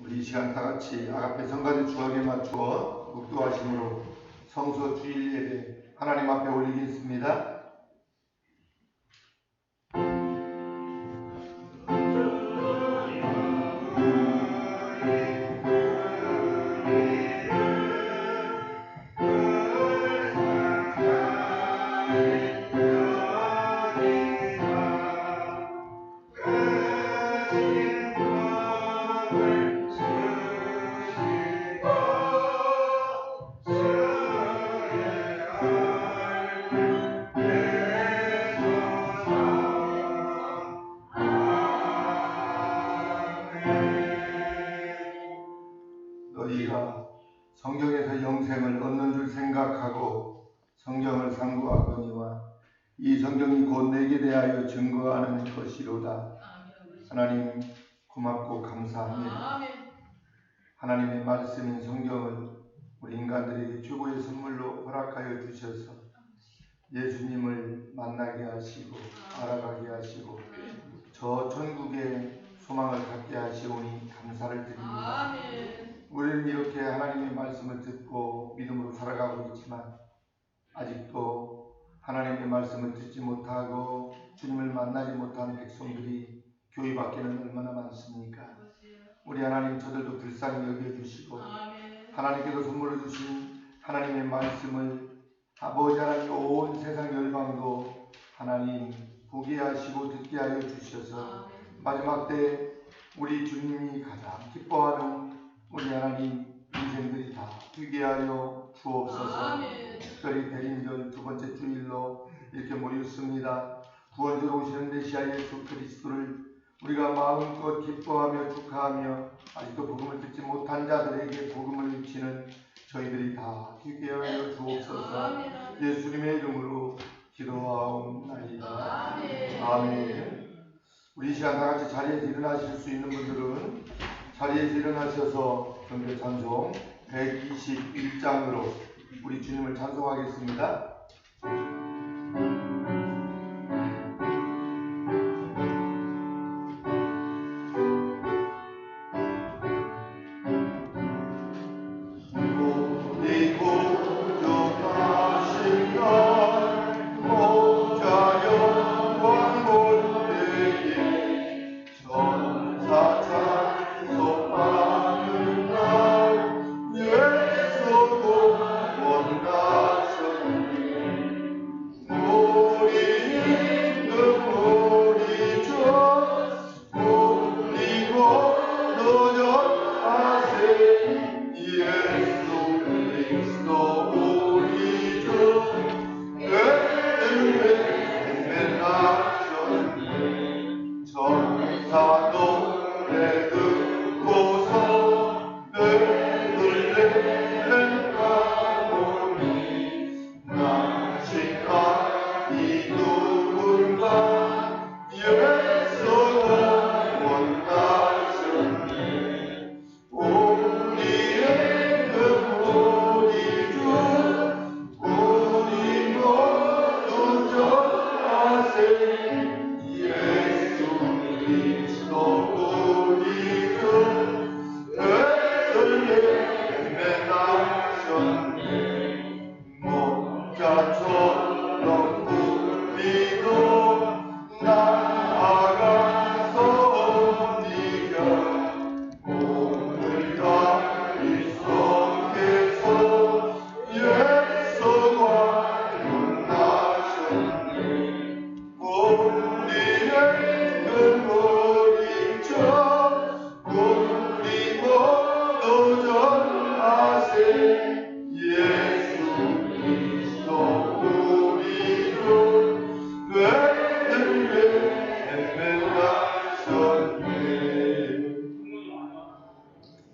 우리 이 시간 다 같이 아가페 성가대 주학에 맞추어 묵도하심으로 성서 주일 예배 하나님 앞에 올리겠습니다. 너희가 성경에서 영생을 얻는 줄 생각하고 성경을 상고하거니와 이 성경이 곧 내게 대하여 증거하는 것이로다. 하나님 고맙고 감사합니다. 하나님의 말씀인 성경을 우리 인간들에게 최고의 선물로 허락하여 주셔서 예수님을 만나게 하시고 알아가게 하시고 저 천국의 소망을 갖게 하시오니 감사를 드립니다. 우리는 이렇게 하나님의 말씀을 듣고 믿음으로 살아가고 있지만 아직도 하나님의 말씀을 듣지 못하고 주님을 만나지 못한 백성들이 교회 밖에는 얼마나 많습니까? 우리 하나님 저들도 불쌍히 여겨주시고 하나님께서 선물로 주신 하나님의 말씀을 아버지 하나님 온 세상 열방도 하나님 보게 하시고 듣게 하여 주셔서 마지막 때 우리 주님이 가장 기뻐하는 우리 하나님 인생들이 다 되게 하여 주옵소서. 특별히 대림절 두 번째 주일로 이렇게 모였습니다. 구원주로 오시는 메시아 예수 그리스도를 우리가 마음껏 기뻐하며 축하하며 아직도 복음을 듣지 못한 자들에게 복음을 입히는 저희들이 다 되게 하여 주옵소서. 예수님의 이름으로 기도하옵나이다. 아멘. 우리 이 시간 다 같이 자리에서 일어나실 수 있는 분들은 자리에서 일어나셔서 전교 찬송 121장으로 우리 주님을 찬송하겠습니다.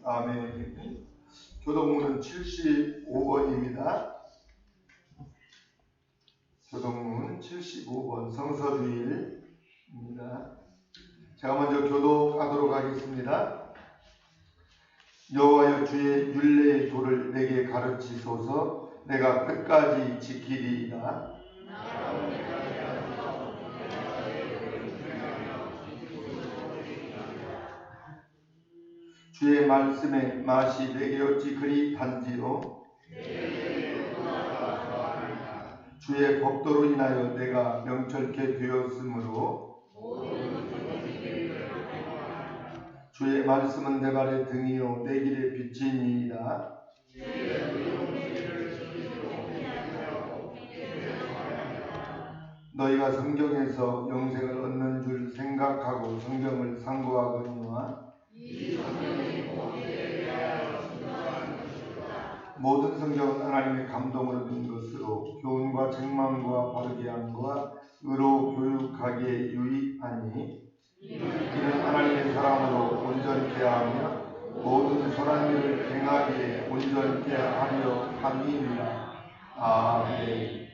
아멘. 교동문은 75번입니다. 교동문 75번 성서주일입니다. 제가 먼저 교독하도록 하겠습니다. 여호와여 주의 율례의 도를 내게 가르치소서. 내가 끝까지 지키리이다. 주의 말씀의 맛이 내게 어찌 그리 단지요. 주의 법도로 인하여 내가 명철케 되었으므로 주의 말씀은 내 발의 등이요 내 길의 빛이니이다. 너희가 성경에서 영생을 얻는 줄 생각하고 성경을 상고하거니와 모든 성경은 하나님의 감동을 얻은 것으로 교훈과 책망과 바르게 함과 의로 교육하기에 유익하니 이는 하나님의 사랑으로 온전케 하며 모든 선한 일을 행하기에 온전케 하려 함이니라. 아멘.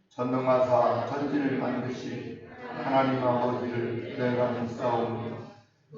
전능하사 천지를 만드신 하나님 아버지를 내가 믿사오며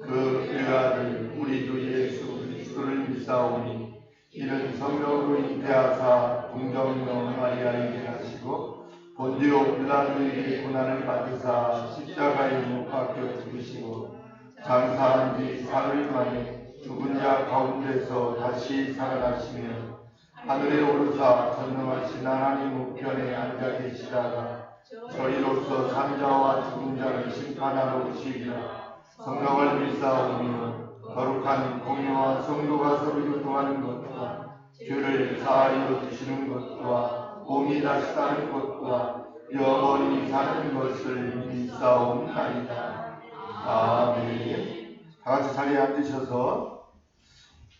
그 일가를 우리 주 예수 그리스도를 믿사오니 이는 성령으로 잉태하사 동정녀 마리아에게 하시고 본디오 빌라도에게 고난을 받으사 십자가에 못 박혀 죽으시고 장사한 지 사흘 만에 죽은 자 가운데서 다시 살아나시며 하늘에 오르사 전능하신 하나님 우편에 앉아 계시다가 저희로서 산자와 죽은 자를 심판하러 오시리라. 성령을 믿사오며 거룩한 공유와 성도가 서로 교통하는 것과 죄를 사하여 주시는 것과 몸이 다시 사는 것과 영원히 사는 것을 믿사옵나이다. 아멘. 다같이 자리에 앉으셔서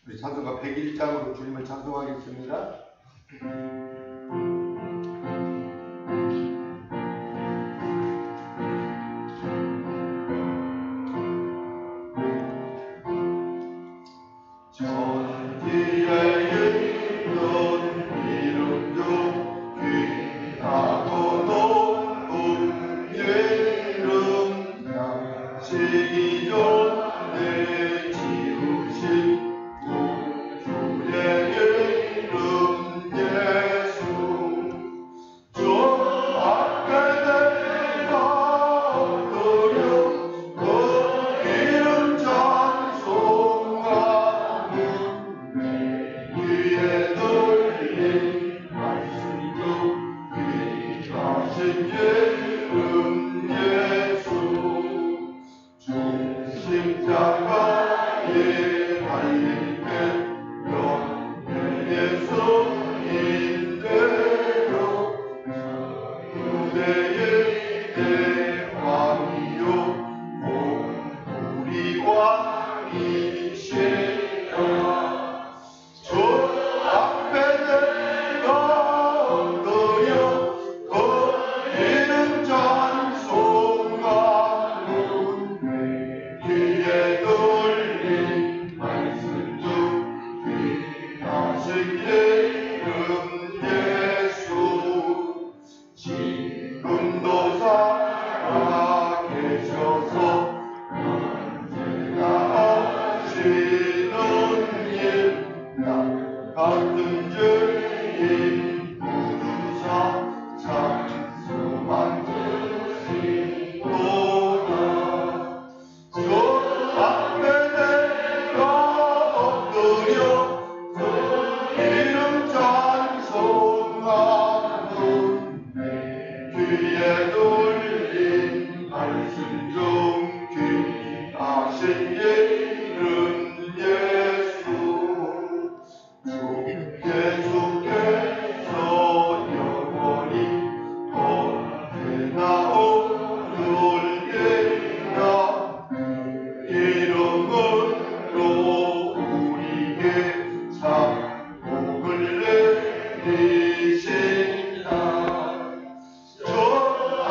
우리 찬송가 101장으로 주님을 찬송하겠습니다.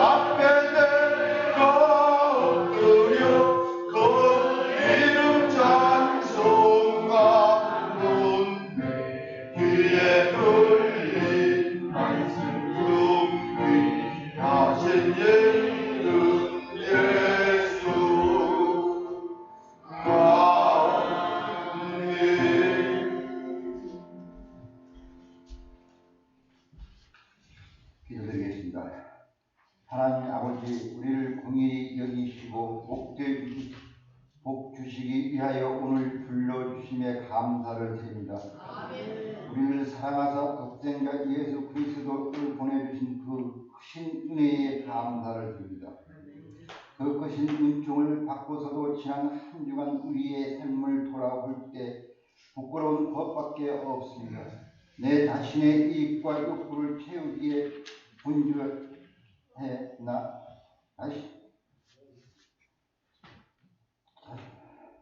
앞에 내가 엎드려 거리는 주시기 위하여 오늘 불러주심에 감사를 드립니다. 우리를 사랑하사 독생자 예수 그리스도를 보내주신 그 크신 은혜에 감사를 드립니다. 그 크신 은총을 받고서도 지난 한 주간 우리의 삶을 돌아볼 때 부끄러운 것밖에 없습니다. 내 자신의 이익과 욕구를 채우기에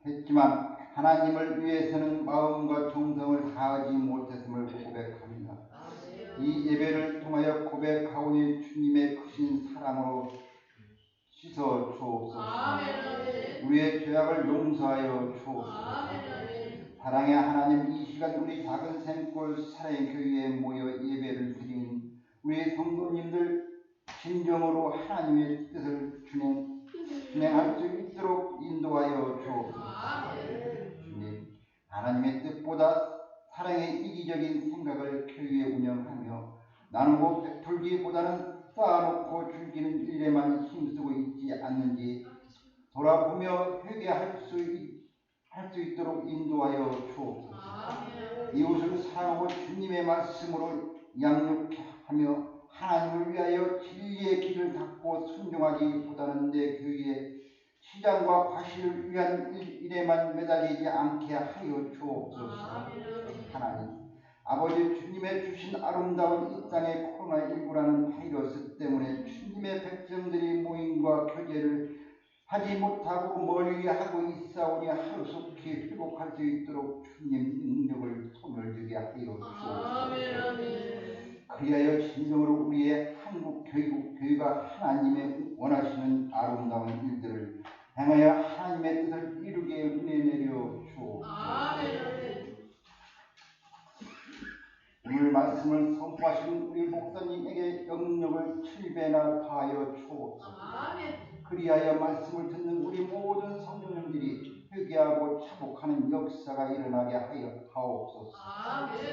했지만 하나님을 위해서는 마음과 정성을 다하지 못했음을 고백합니다. 이 예배를 통하여 고백하오니 주님의 크신 사랑으로 씻어 주옵소서. 우리의 죄악을 용서하여 주옵소서. 사랑의 하나님, 이 시간 우리 작은 샘골 사랑의 교회에 모여 예배를 드리는 우리 성도님들 진정으로 하나님의 뜻을 진행할 수 있도록 인도하여 주옵소서. 주님, 하나님의 뜻보다 사랑의 이기적인 생각을 교회에 운영하며 나누고 베풀기보다는 쌓아놓고 즐기는 일에만 힘쓰고 있지 않는지 돌아보며 회개할 수 있도록 인도하여 주옵소서. 이웃을 사랑하고 주님의 말씀으로 양육하며 하나님을 위하여 진리의 길을 닦고 순종하기보다는 내 교회의 시장과 과실을 위한 일에만 매달리지 않게 하여 주옵소서. 하나님, 아버지, 주님의 주신 아름다운 이 땅의 코로나19라는 바이러스 때문에 주님의 백성들이 모임과 교제를 하지 못하고 멀리하고 있사오니 하루속히 회복할 수 있도록 주님 능력을 손을 들게 하여 주옵소서. 그리하여 진정으로 우리의 한국 교회가 하나님의 원하시는 아름다운 일들을 행하여 하나님의 뜻을 이루게 은혜 내려 주옵소서. 오늘 말씀을 선포하신 우리 목사님에게 영역을 7배나 더하여 주옵소서. 그리하여 말씀을 듣는 우리 모든 성도님들이 회개하고 차복하는 역사가 일어나게 하옵소서.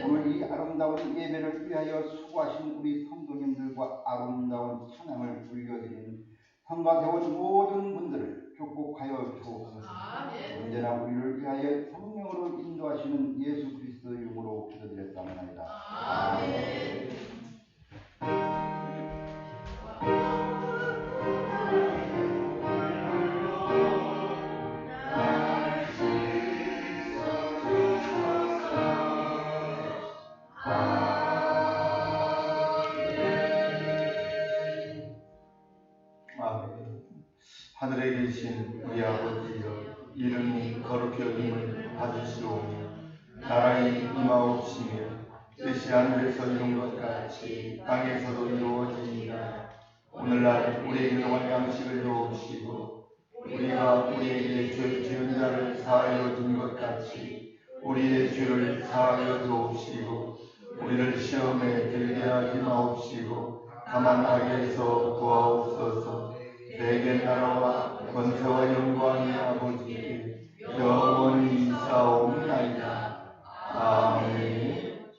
오늘 이 아름다운 예배를 위하여 수고하신 우리 성도님들과 아름다운 찬양을 불려드리는 성가대원 모든 분들을 축복하여 주옵소서. 언제나 우리를 위하여 성령으로 인도하시는 예수 그리스도의 이름으로 기도드렸사옵나이다. 아멘. 하늘에 계신 우리 아버지여, 이름이 거룩히 여김을 받으시오며 나라의 임하옵시며 뜻이 하늘에서 이룬 것 같이 땅에서도 이루어지이다. 오늘날 우리에게 일용할 양식을 주옵시고 우리가 우리에게 죄 지은 자를 사하여 준 것 같이 우리의 죄를 사하여 주옵시고 우리를 시험에 들게 하지 마옵시고 다만 악에서 구하옵소서. 내게 나라와 권세와 영광이 아버지께 영원히 있사옵나이다. 아멘.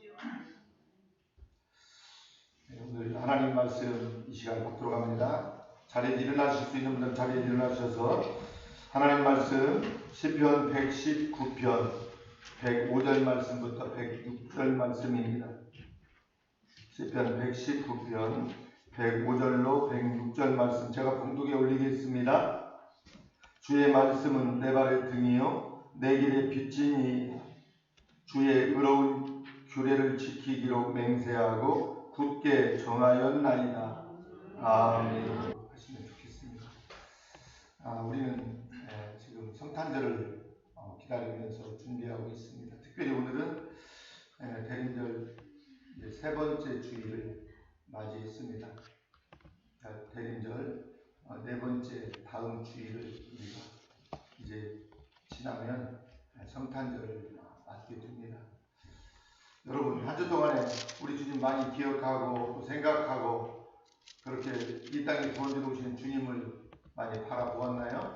오늘 하나님 말씀 이 시간 보도록 합니다. 자리에 일어나실 수 있는 분들 자리에 일어나셔서 하나님 말씀 시편 119편 105절 말씀부터 106절 말씀입니다. 시편 119편 105절로 106절 말씀 제가 봉독에 올리겠습니다. 주의 말씀은 내 발의 등이요 내 길의 빛이니 주의 의로운 규례를 지키기로 맹세하고 굳게 정하였나이다. 아멘. 하시면 좋겠습니다. 우리는 지금 성탄절을 기다리면서 준비하고 있습니다. 특별히 오늘은 대림절 세 번째 주일을 맞이했습니다. 대림절 네 번째 다음 주일을 우리가 이제 지나면 성탄절을 맞게 됩니다. 여러분 한 주 동안에 우리 주님 많이 기억하고 또 생각하고 그렇게 이 땅에 구원되어 오신 주님을 많이 바라보았나요?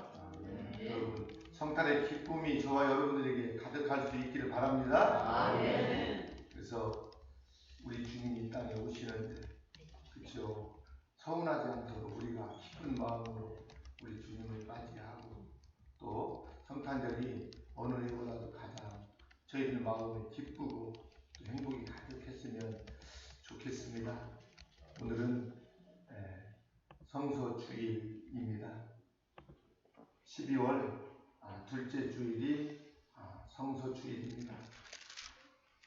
여러분 성탄의 기쁨이 저와 여러분들에게 가득할 수 있기를 바랍니다. 그래서 우리 주님이 이 땅에 오시는데 그렇죠. 서운하지 않도록 우리가 기쁜 마음으로 우리 주님을 맞이하고 또 성탄절이 어느 해보다도 가장 저희들 마음에 기쁘고 또 행복이 가득했으면 좋겠습니다. 오늘은 성서주일입니다. 12월 둘째 주일이 성서주일입니다.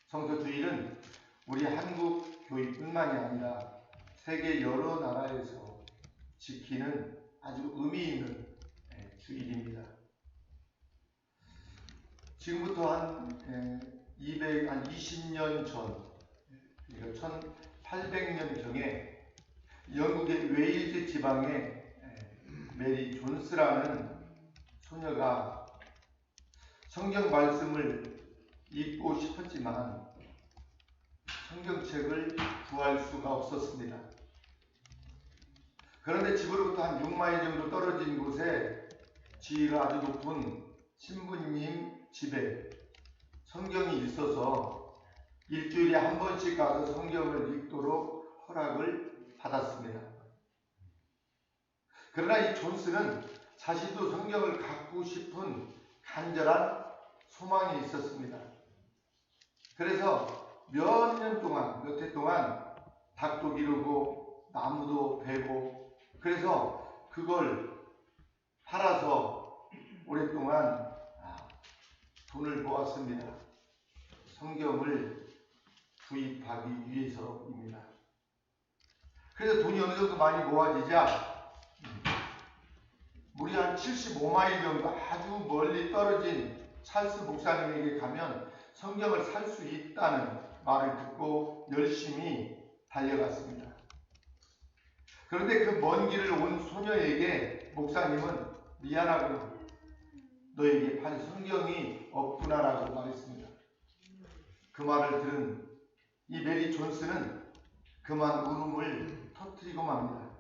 성서주일은 우리 한국 교회뿐만이 아니라 세계 여러 나라에서 지키는 아주 의미 있는 주일입니다. 지금부터 한 20년 전, 그러니까 1800년경에 영국의 웨일즈 지방의 메리 존스라는 소녀가 성경 말씀을 읽고 싶었지만 성경책을 구할 수가 없었습니다. 그런데 집으로부터 한 6마일 정도 떨어진 곳에 지위가 아주 높은 신부님 집에 성경이 있어서 일주일에 한 번씩 가서 성경을 읽도록 허락을 받았습니다. 그러나 이 존스는 자신도 성경을 갖고 싶은 간절한 소망이 있었습니다. 그래서 몇 해 동안 닭도 기르고 나무도 베고 그래서 그걸 팔아서 오랫동안 돈을 모았습니다. 성경을 구입하기 위해서입니다. 그래서 돈이 어느 정도 많이 모아지자 무려 한 75마일 정도 아주 멀리 떨어진 찰스 목사님에게 가면 성경을 살 수 있다는 말을 듣고 열심히 달려갔습니다. 그런데 그 먼 길을 온 소녀에게 목사님은 미안하구나, 너에게 팔 성경이 없구나라고 말했습니다. 그 말을 들은 이 메리 존스는 그만 울음을 터뜨리고 맙니다.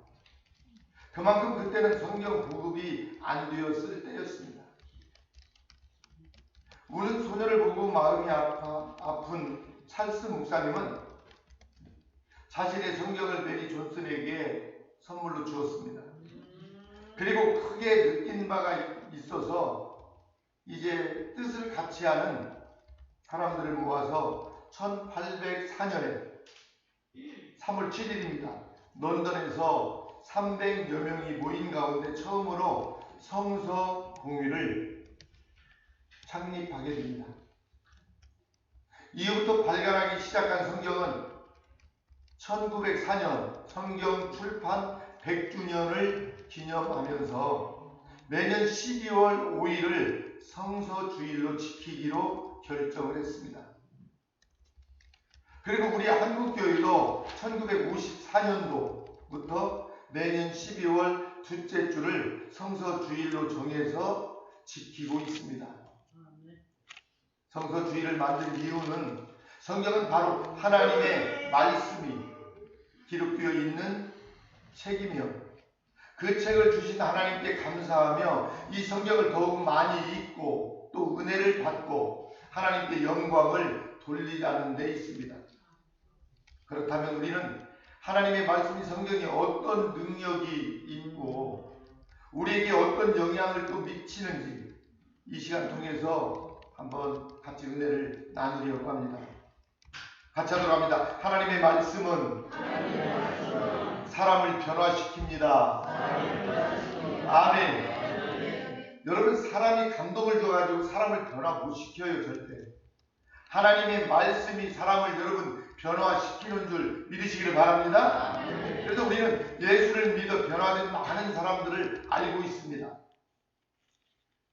그만큼 그때는 성경 보급이 안 되었을 때였습니다. 우는 소녀를 보고 마음이 아픈 찰스 목사님은 자신의 성경을 메리 존슨에게 선물로 주었습니다. 그리고 크게 느낀 바가 있어서 이제 뜻을 같이 하는 사람들을 모아서 1804년에 3월 7일입니다. 런던에서 300여 명이 모인 가운데 처음으로 성서 공회를 창립하게 됩니다. 이후부터 발간하기 시작한 성경은 1904년 성경 출판 100주년을 기념하면서 매년 12월 5일을 성서주일로 지키기로 결정을 했습니다. 그리고 우리 한국교회도 1954년도부터 매년 12월 둘째 주를 성서주일로 정해서 지키고 있습니다. 성서주일을 만든 이유는 성경은 바로 하나님의 말씀이 기록되어 있는 책이며 그 책을 주신 하나님께 감사하며 이 성경을 더욱 많이 읽고 또 은혜를 받고 하나님께 영광을 돌리자는 데 있습니다. 그렇다면 우리는 하나님의 말씀이 성경에 어떤 능력이 있고 우리에게 어떤 영향을 또 미치는지 이 시간 통해서 한번 같이 은혜를 나누려고 합니다. 같이 하도록 합니다. 하나님의 말씀은 사람을 변화시킵니다. 아멘. 여러분, 사람이 감동을 줘가지고 사람을 변화 못 시켜요, 절대. 하나님의 말씀이 사람을 여러분 변화시키는 줄 믿으시기를 바랍니다. 그래서 우리는 예수를 믿어 변화된 많은 사람들을 알고 있습니다.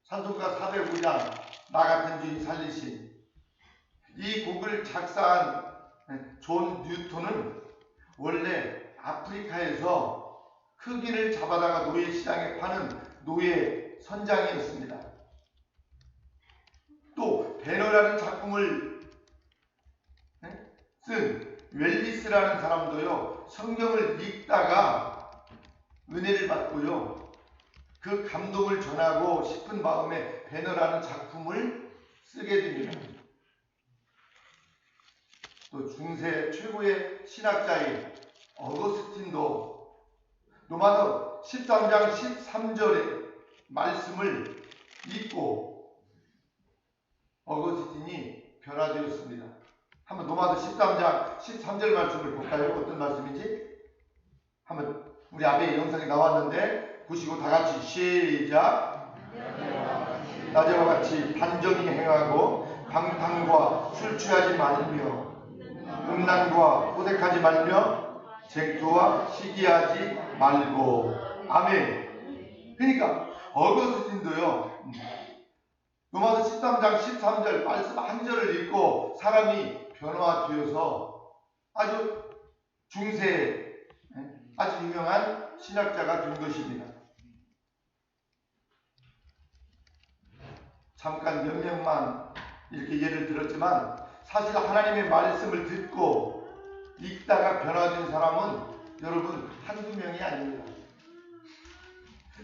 찬송가 405장 나 같은 주인 살리신 이 곡을 작사한 존 뉴턴은 원래 아프리카에서 흑인을 잡아다가 노예시장에 파는 노예 선장이었습니다. 또 배너라는 작품을 쓴 웰리스라는 사람도요, 성경을 읽다가 은혜를 받고요, 그 감동을 전하고 싶은 마음에 배너라는 작품을 쓰게 됩니다. 또 중세 최고의 신학자인 어거스틴도 로마서 13장 13절의 말씀을 읽고 변화되었습니다. 한번 로마서 13장 13절 말씀을 볼까요? 어떤 말씀인지? 한번 우리 앞에 영상이 나왔는데 보시고 다 같이 시작. 낮에와 같이 단정히 행하고 방탕과 술 취하지 말며 음란과 호색하지 말며 쟁투와 시기하지 말고. 아멘. 그러니까 어거스틴도요, 로마서 13장 13절 말씀 한 절을 읽고 사람이 변화되어서 아주 중세, 아주 유명한 신학자가 된 것입니다. 잠깐 몇 명만 이렇게 예를 들었지만 사실 하나님의 말씀을 듣고 읽다가 변화된 사람은 여러분 한두 명이 아닙니다.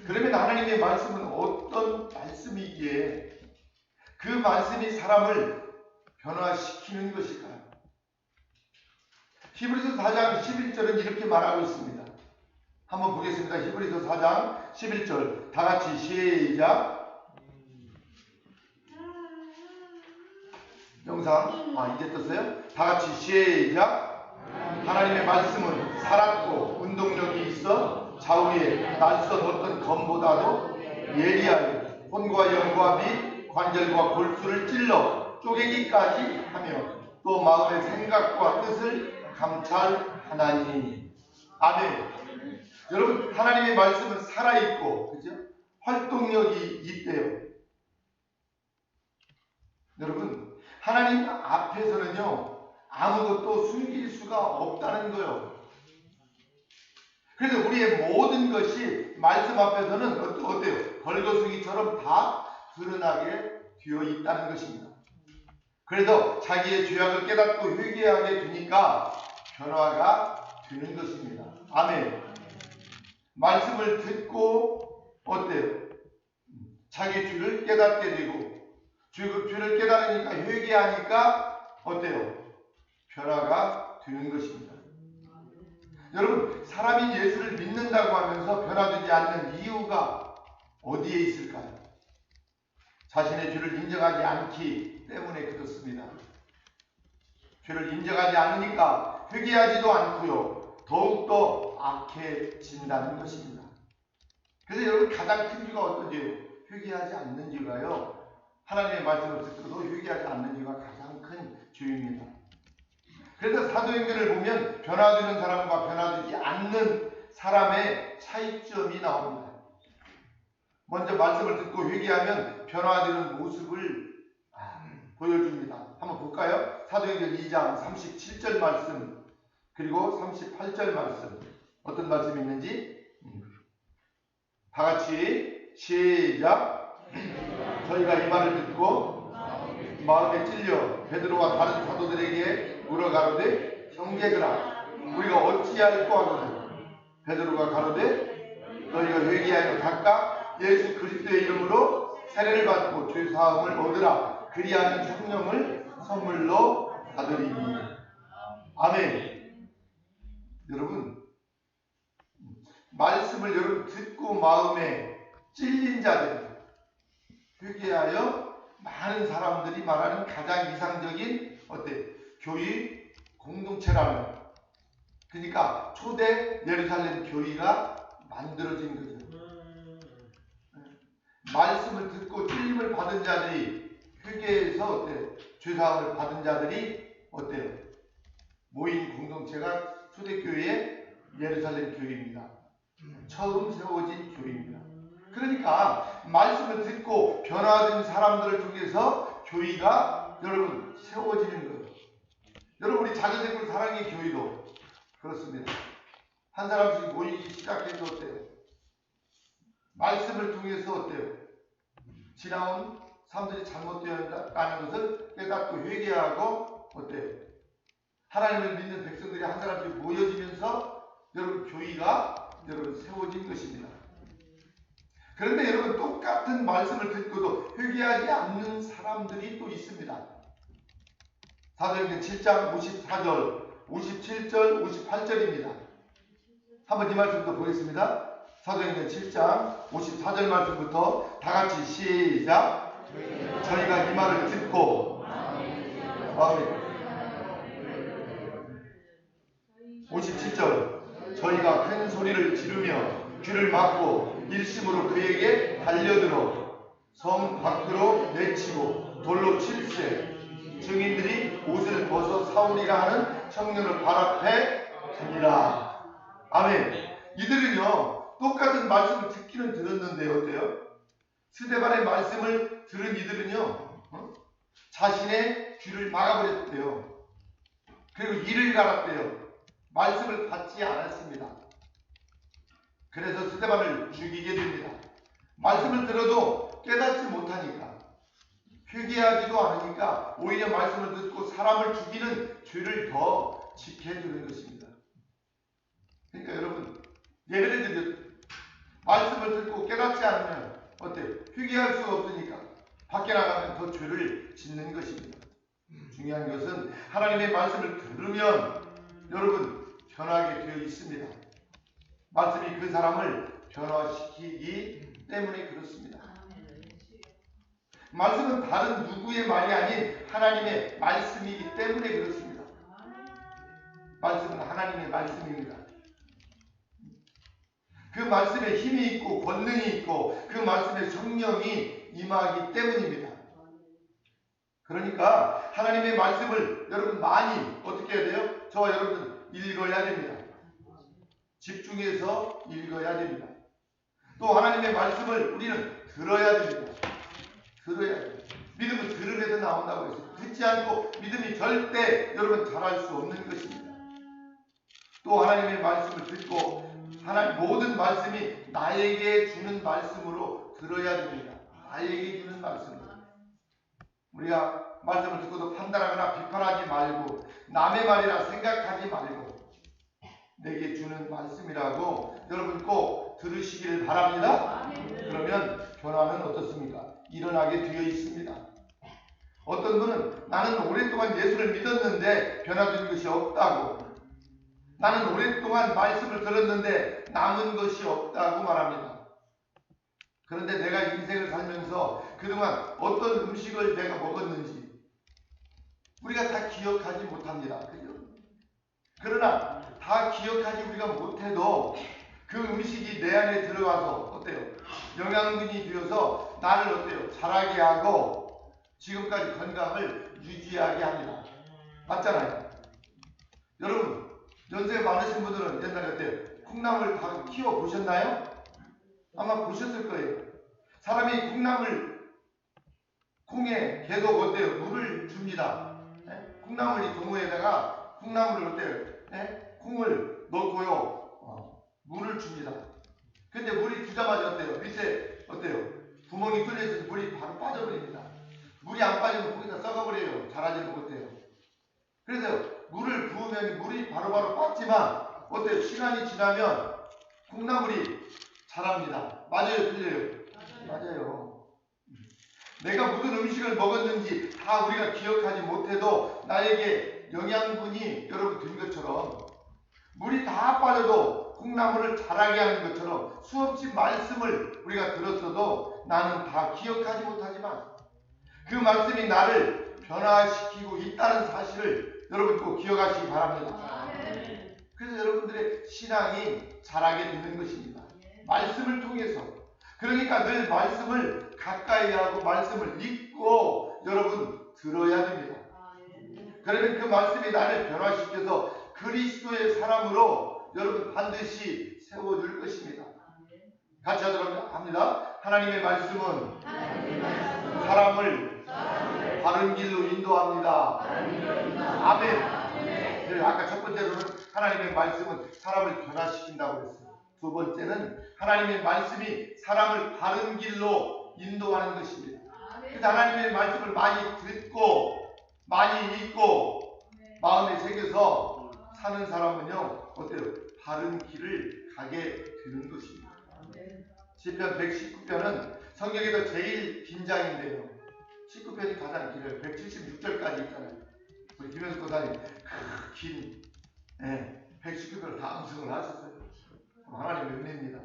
그러면 하나님의 말씀은 어떤 말씀이기에 그 말씀이 사람을 변화시키는 것일까요? 히브리서 4장 11절은 이렇게 말하고 있습니다. 한번 보겠습니다. 히브리서 4장 11절 다 같이 시작. 영상 이제 떴어요? 다 같이 시작. 하나님의 말씀은 살았고 운동력이 있어 좌우에 날선 어떤 검보다도 예리하여 혼과 영과 및 관절과 골수를 찔러 쪼개기까지 하며 또 마음의 생각과 뜻을 감찰하나니. 아멘. 여러분 하나님의 말씀은 살아있고 그죠? 활동력이 있대요. 여러분 하나님 앞에서는요 아무것도 숨길 수가 없다는 거예요. 그래서 우리의 모든 것이 말씀 앞에서는 어때요? 벌거숭이처럼 다 드러나게 되어 있다는 것입니다. 그래서 자기의 죄악을 깨닫고 회개하게 되니까 변화가 되는 것입니다. 아멘. 말씀을 듣고 어때요? 자기 죄를 깨닫게 되고 죄를 깨달으니까 회개하니까 어때요? 변화가 되는 것입니다. 여러분 사람이 예수를 믿는다고 하면서 변화되지 않는 이유가 어디에 있을까요? 자신의 죄를 인정하지 않기 때문에 그렇습니다. 죄를 인정하지 않으니까 회개하지도 않고요. 더욱더 악해진다는 것입니다. 그래서 여러분 가장 큰 죄가 어떤 죄예요? 회개하지 않는 죄가요. 하나님의 말씀을 듣고도 회개하지 않는 죄가 가장 큰 죄입니다. 그래서 사도행전을 보면 변화되는 사람과 변화되지 않는 사람의 차이점이 나옵니다. 먼저 말씀을 듣고 회개하면 변화되는 모습을 보여줍니다. 한번 볼까요? 사도행전 2장 37절 말씀 그리고 38절 말씀 어떤 말씀이 있는지 다 같이 시작. 저희가 이 말을 듣고 마음에 찔려 베드로와 다른 사도들에게 물어가로되 형제들아 우리가 어찌할꼬 하거든. 베드로가 가로되 너희가 회개하여 각각 예수 그리스도의 이름으로 세례를 받고 죄 사함을 얻으라. 그리하는 성령을 선물로 받으리니. 아멘. 여러분 말씀을 여러분 듣고 마음에 찔린 자들 회개하여 많은 사람들이 말하는 가장 이상적인 교회 공동체라는 그러니까 초대 예루살렘 교회가 만들어진 거죠. 말씀을 듣고 찔림을 받은 자들이 회개해서 죄사함을 받은 자들이 모인 공동체가 초대교회의 예루살렘 교회입니다. 처음 세워진 교회입니다. 그러니까 말씀을 듣고 변화된 사람들을 통해서 교회가 여러분 세워지는 거예요. 여러분 우리 자기들을 사랑의 교회도 그렇습니다. 한 사람씩 모이기 시작해서 말씀을 통해서 지나온 사람들이 잘못되었다는 것을 깨닫고 회개하고 하나님을 믿는 백성들이 한 사람씩 모여지면서 여러분 교회가 여러분 세워진 것입니다. 그런데 여러분 똑같은 말씀을 듣고도 회개하지 않는 사람들이 또 있습니다. 사도행전 7장 54절, 57절, 58절입니다. 한번 이 말씀부터 보겠습니다. 사도행전 7장 54절 말씀부터 다 같이 시작. 저희가 이 말을 듣고 아멘. 57절 저희가 큰 소리를 지르며 귀를 막고 일심으로 그에게 달려들어 성 밖으로 내치고 돌로 칠세 증인들이 옷을 벗어 사울이라 하는 청년을 발 앞에 두니라. 아멘. 이들은요 똑같은 말씀을 듣기는 들었는데 어때요? 스데반의 말씀을 들은 이들은요 자신의 귀를 막아버렸대요. 그리고 이를 갈았대요. 말씀을 받지 않았습니다. 그래서 스데반을 죽이게 됩니다. 말씀을 들어도 깨닫지 못하니까 회개하지도 않으니까 오히려 말씀을 듣고 사람을 죽이는 죄를 더 지켜주는 것입니다. 그러니까 여러분 예배를 드려 말씀을 듣고 깨닫지 않으면 어때요? 회개할 수가 없으니까 밖에 나가면 더 죄를 짓는 것입니다. 중요한 것은 하나님의 말씀을 들으면 여러분 변하게 되어 있습니다. 말씀이 그 사람을 변화시키기 때문에 그렇습니다. 말씀은 다른 누구의 말이 아닌 하나님의 말씀이기 때문에 그렇습니다. 말씀은 하나님의 말씀입니다. 그 말씀에 힘이 있고 권능이 있고 그 말씀에 성령이 임하기 때문입니다. 그러니까 하나님의 말씀을 여러분 많이 어떻게 해야 돼요? 저와 여러분 읽어야 됩니다. 집중해서 읽어야 됩니다. 또 하나님의 말씀을 우리는 들어야 됩니다. 들어야 돼요. 믿음은 들음에도 나온다고 했어요. 듣지 않고 믿음이 절대 여러분 잘할 수 없는 것입니다. 또 하나님의 말씀을 듣고 하나님 모든 말씀이 나에게 주는 말씀으로 들어야 됩니다. 나에게 주는 말씀으로. 우리가 말씀을 듣고도 판단하거나 비판하지 말고 남의 말이라 생각하지 말고 내게 주는 말씀이라고 여러분 꼭 들으시기를 바랍니다. 그러면 변화는 어떻습니까? 일어나게 되어 있습니다. 어떤 분은 나는 오랫동안 예수를 믿었는데 변화된 것이 없다고, 나는 오랫동안 말씀을 들었는데 남은 것이 없다고 말합니다. 그런데 내가 인생을 살면서 그동안 어떤 음식을 내가 먹었는지 우리가 다 기억하지 못합니다. 그죠? 그러나 다 기억하지 우리가 못해도 그 음식이 내 안에 들어가서 어때요? 영양분이 되어서 나를 어때요? 자라게 하고 지금까지 건강을 유지하게 합니다. 맞잖아요. 여러분 연세 많으신 분들은 옛날에 어때요? 콩나물 다 키워 보셨나요? 아마 보셨을 거예요. 사람이 콩에 계속 어때요? 물을 줍니다. 콩나물이 동호에다가 콩나물을 어때요? 콩을 넣고요. 물을 줍니다. 근데 물이 주자마자 어때요? 밑에 어때요? 구멍이 뚫려있어서 물이 바로 빠져버립니다. 물이 안 빠지면 거기다 썩어버려요. 자라지는 못해요. 그래서 물을 부으면 물이 바로바로 빠지만 어때요? 시간이 지나면 콩나물이 자랍니다. 맞아요? 틀려요? 맞아요. 내가 무슨 음식을 먹었는지 다 우리가 기억하지 못해도 나에게 영양분이 여러분 든 것처럼 물이 다 빠져도 콩나물을 자라게 하는 것처럼 수없이 말씀을 우리가 들었어도 나는 다 기억하지 못하지만 그 말씀이 나를 변화시키고 있다는 사실을 여러분 꼭 기억하시기 바랍니다. 그래서 여러분들의 신앙이 자라게 되는 것입니다. 말씀을 통해서. 그러니까 늘 말씀을 가까이 하고 말씀을 읽고 여러분 들어야 됩니다. 그러면 그 말씀이 나를 변화시켜서 그리스도의 사람으로 여러분 반드시 세워줄 것입니다. 같이 하도록 합니다. 하나님의 말씀은 사람을 바른 길로 인도합니다. 아멘. 아까 첫 번째로는 하나님의 말씀은 사람을 변화시킨다고 했어요. 두 번째는 하나님의 말씀이 사람을 바른 길로 인도하는 것입니다. 그래서 하나님의 말씀을 많이 듣고 많이 읽고 마음에 새겨서 사는 사람은요 어때요? 바른 길을 가게 되는 것입니다. 시편 119편은 성경에서 제일 긴 장인데요. 19편이 가장 길어요. 176절까지 있잖아요. 우리 김현수 고사님 긴 119편을 다 암송을 하셨어요. 하나님의 은혜입니다.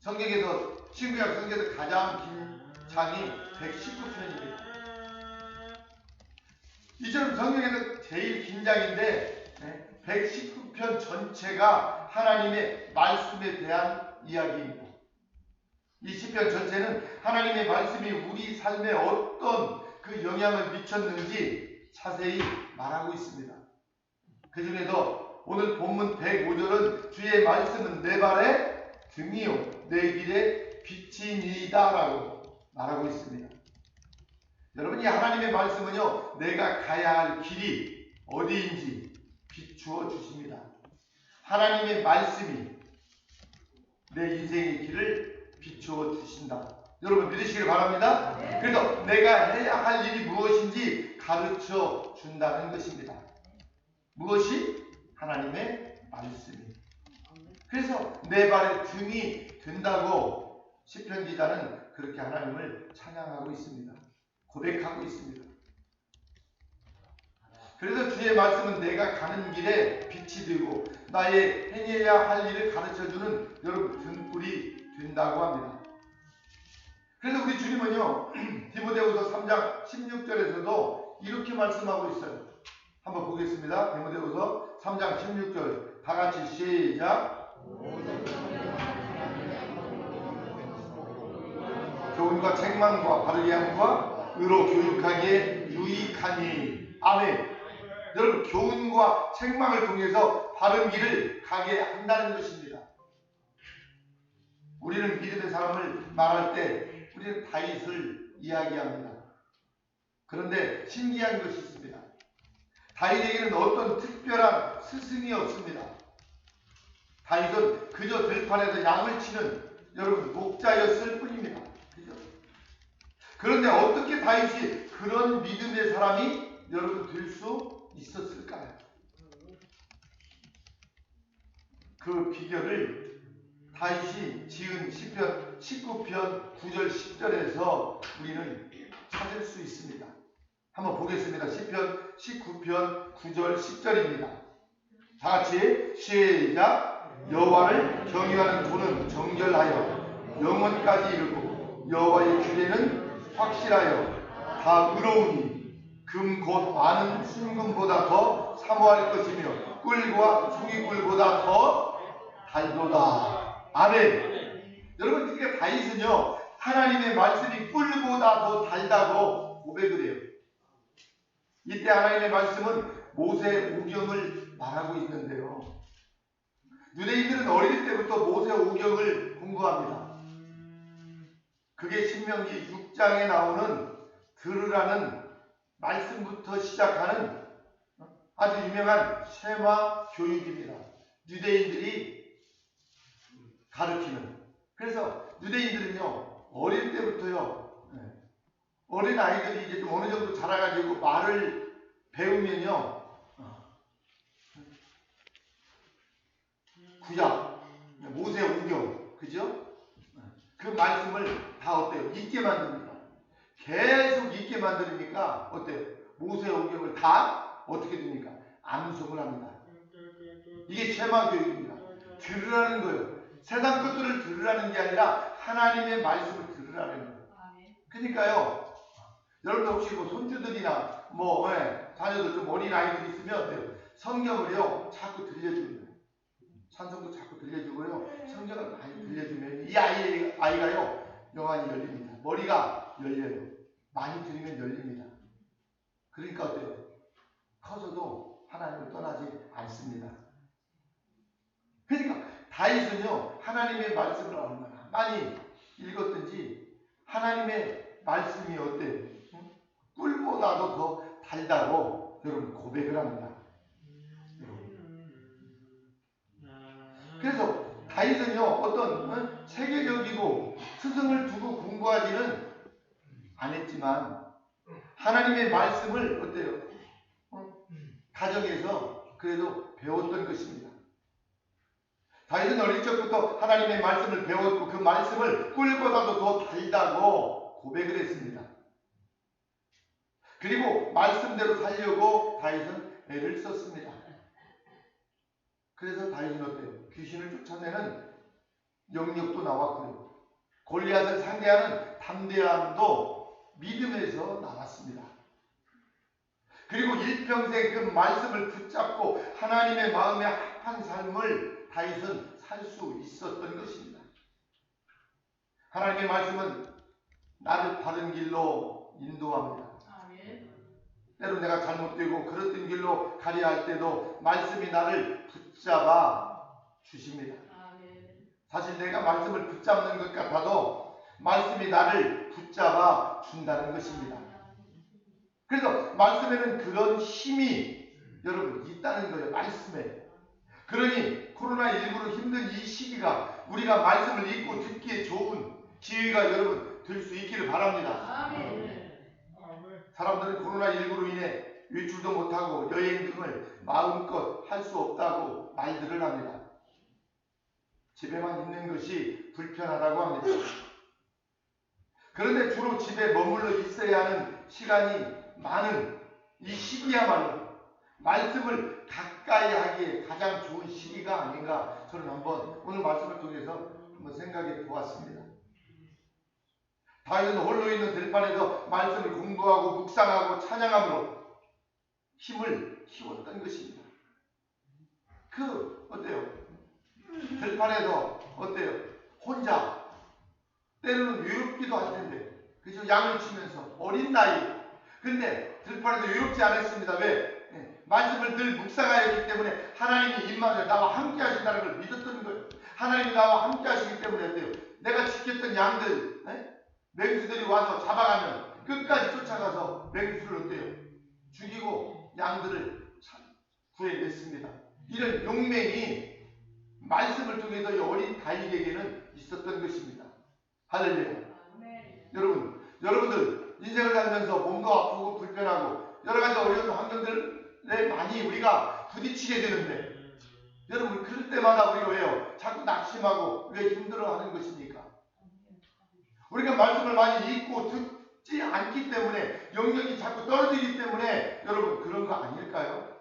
성경에서 신구약 성경에서 가장 긴 장이 119편입니다. 이 이처럼 성경에는 제일 긴장인데 119편 전체가 하나님의 말씀에 대한 이야기입니다. 이 시편 전체는 하나님의 말씀이 우리 삶에 어떤 그 영향을 미쳤는지 자세히 말하고 있습니다. 그 중에서 오늘 본문 105절은 주의 말씀은 내 발의 등이요 내 길의 빛이니이다 라고 말하고 있습니다. 여러분, 이 하나님의 말씀은요, 내가 가야 할 길이 어디인지 비추어 주십니다. 하나님의 말씀이 내 인생의 길을 비추어 주신다. 여러분 믿으시길 바랍니다. 그래서 내가 해야 할 일이 무엇인지 가르쳐 준다는 것입니다. 무엇이? 하나님의 말씀이. 그래서 내 발에 등이 된다고 시편 기자는 그렇게 하나님을 찬양하고 있습니다. 고백하고 있습니다. 그래서 주의 말씀은 내가 가는 길에 빛이 되고 나의 행해야 할 일을 가르쳐주는 여러분 등불이 된다고 합니다. 그래서 우리 주님은요, 디모데후서 3장 16절에서도 이렇게 말씀하고 있어요. 한번 보겠습니다. 디모데후서 3장 16절 다 같이 시작. 교훈과 책망과 바르게 함과 의로 교육하기에 유익하니. 아멘. 여러분, 교훈과 책망을 통해서 바른 길을 가게 한다는 것입니다. 우리는 믿음의 사람을 말할 때 우리는 다윗을 이야기합니다. 그런데 신기한 것이 있습니다. 다윗에게는 어떤 특별한 스승이 없습니다. 다윗은 그저 들판에서 양을 치는 여러분 목자였을 뿐입니다. 그죠? 그런데 어떻게 다윗이 그런 믿음의 사람이 여러분 될 수 있었을까요? 그 비결을 다윗이 지은 시편 19편 9절 10절에서 우리는 찾을 수 있습니다. 한번 보겠습니다. 시편 19편 9절 10절입니다. 다같이 시작. 여호와를 경외하는 도는 정결하여 영원까지 이르고 여호와의 규례는 확실하여 다 의로우니 금 곧 많은 순금보다 더 사모할 것이며 꿀과 송이꿀보다 더 달도다. 아멘. 여러분, 그러니까 다윗은요 하나님의 말씀이 꿀보다 더 달다고 고백을 해요. 이때 하나님의 말씀은 모세 오경을 말하고 있는데요, 유대인들은 어릴 때부터 모세 오경을 공부합니다. 그게 신명기 6장에 나오는 들으라는 말씀부터 시작하는 아주 유명한 쉐마 교육입니다. 유대인들이 가르치는. 그래서 유대인들은요 어릴 때부터요, 어린 아이들이 이제 좀 어느 정도 자라가지고 말을 배우면요, 구약, 모세 오경, 그죠? 그 말씀을 다 어때요? 잊게 만듭니다. 계속 잊게 만드니까 어때요? 모세 오경을 다 어떻게 됩니까? 암송을 합니다. 이게 쉐마 교육입니다. 들으라는 거예요. 세상 것들을 들으라는 게 아니라 하나님의 말씀을 들으라는 거예요. 그러니까요, 여러분 혹시 뭐 손주들이나 자녀들 좀 어린 아이들이 있으면 어때요? 성경을요 자꾸 들려주는 거예요. 찬송도 자꾸 들려주고요, 성경을 많이 들려주면 이 아이가요 영안이 열립니다. 머리가 열려요. 많이 들으면 열립니다. 그러니까 어때요? 커서도 하나님을 떠나지 않습니다. 그러니까 다윗은요 하나님의 말씀을 얼마나 많이 읽었든지 하나님의 말씀이 어때요? 꿀보다도 더 달다고 여러분 고백을 합니다. 그래서 다윗은요 어떤 세계적이고 스승을 두고 공부하지는 않았지만 하나님의 말씀을 어때요? 가정에서 그래도 배웠던 것입니다. 다윗은 어릴 적부터 하나님의 말씀을 배웠고 그 말씀을 꿀보다도 더 달다고 고백을 했습니다. 그리고 말씀대로 살려고 다윗은 애를 썼습니다. 그래서 다윗은 어때요? 귀신을 쫓아내는 영역도 나왔고요, 골리앗을 상대하는 담대함도 믿음에서 나왔습니다. 그 그리고 일평생 그 말씀을 붙잡고 하나님의 마음에 합한 삶을 다윗은 살 수 있었던 것입니다. 하나님의 말씀은 나를 바른 길로 인도합니다. 때로 내가 잘못되고 그렇던 길로 가려 할 때도 말씀이 나를 붙잡아 주십니다. 사실 내가 말씀을 붙잡는 것 같아도 말씀이 나를 붙잡아 준다는 것입니다. 그래서 말씀에는 그런 힘이 여러분 있다는 거예요. 말씀에. 그러니 코로나19로 힘든 이 시기가 우리가 말씀을 읽고 듣기에 좋은 기회가 여러분 될 수 있기를 바랍니다. 사람들은 코로나19로 인해 외출도 못하고 여행 등을 마음껏 할 수 없다고 말들을 합니다. 집에만 있는 것이 불편하다고 합니다. 그런데 주로 집에 머물러 있어야 하는 시간이 많은 이 시기야말로 말씀을 가까이 하기에 가장 좋은 시기가 아닌가 저는 한번 오늘 말씀을 통해서 한번 생각해 보았습니다. 다윗은 홀로 있는 들판에서 말씀을 공부하고 묵상하고 찬양함으로 힘을 키웠던 것입니다. 어때요? 들판에서 어때요? 혼자 때로는 외롭기도 할 텐데 그죠? 양을 치면서 어린 나이 근데 들판에도 외롭지 않았습니다. 왜? 말씀을 늘 묵상하였기 때문에 하나님이 임마누엘 나와 함께 하신다는 걸 믿었던 거예요. 하나님이 나와 함께 하시기 때문에 어때요? 내가 지켰던 양들 맹수들이 와서 잡아가면 끝까지 쫓아가서 맹수를 어때요? 죽이고 양들을 구해냈습니다. 이런 용맹이 말씀을 통해서 이 어린 다윗에게는 있었던 것입니다. 할렐루야. 여러분들 인생을 살면서 몸도 아프고 불편하고 여러 가지 어려운 환경들에 많이 우리가 부딪히게 되는데 여러분 그럴 때마다 우리가 왜요? 자꾸 낙심하고 왜 힘들어하는 것입니까? 우리가 말씀을 많이 읽고 듣지 않기 때문에 영역이 자꾸 떨어지기 때문에 여러분 그런 거 아닐까요?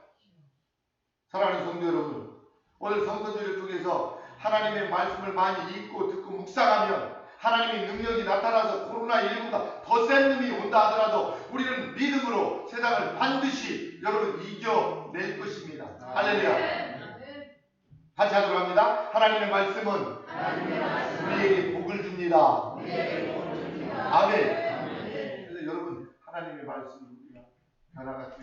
사랑하는 성도 여러분, 오늘 성도들을 통해서 하나님의 말씀을 많이 읽고 듣고 묵상하면 하나님의 능력이 나타나서 코로나19가 더 센 놈이 온다 하더라도 우리는 믿음으로 세상을 반드시 여러분 이겨낼 것입니다. 할렐루야. 같이 하도록 합니다. 하나님의 말씀은 우리에게 복을 줍니다. 아멘. 그래서 여러분 하나님의 말씀을 우리가 변화같이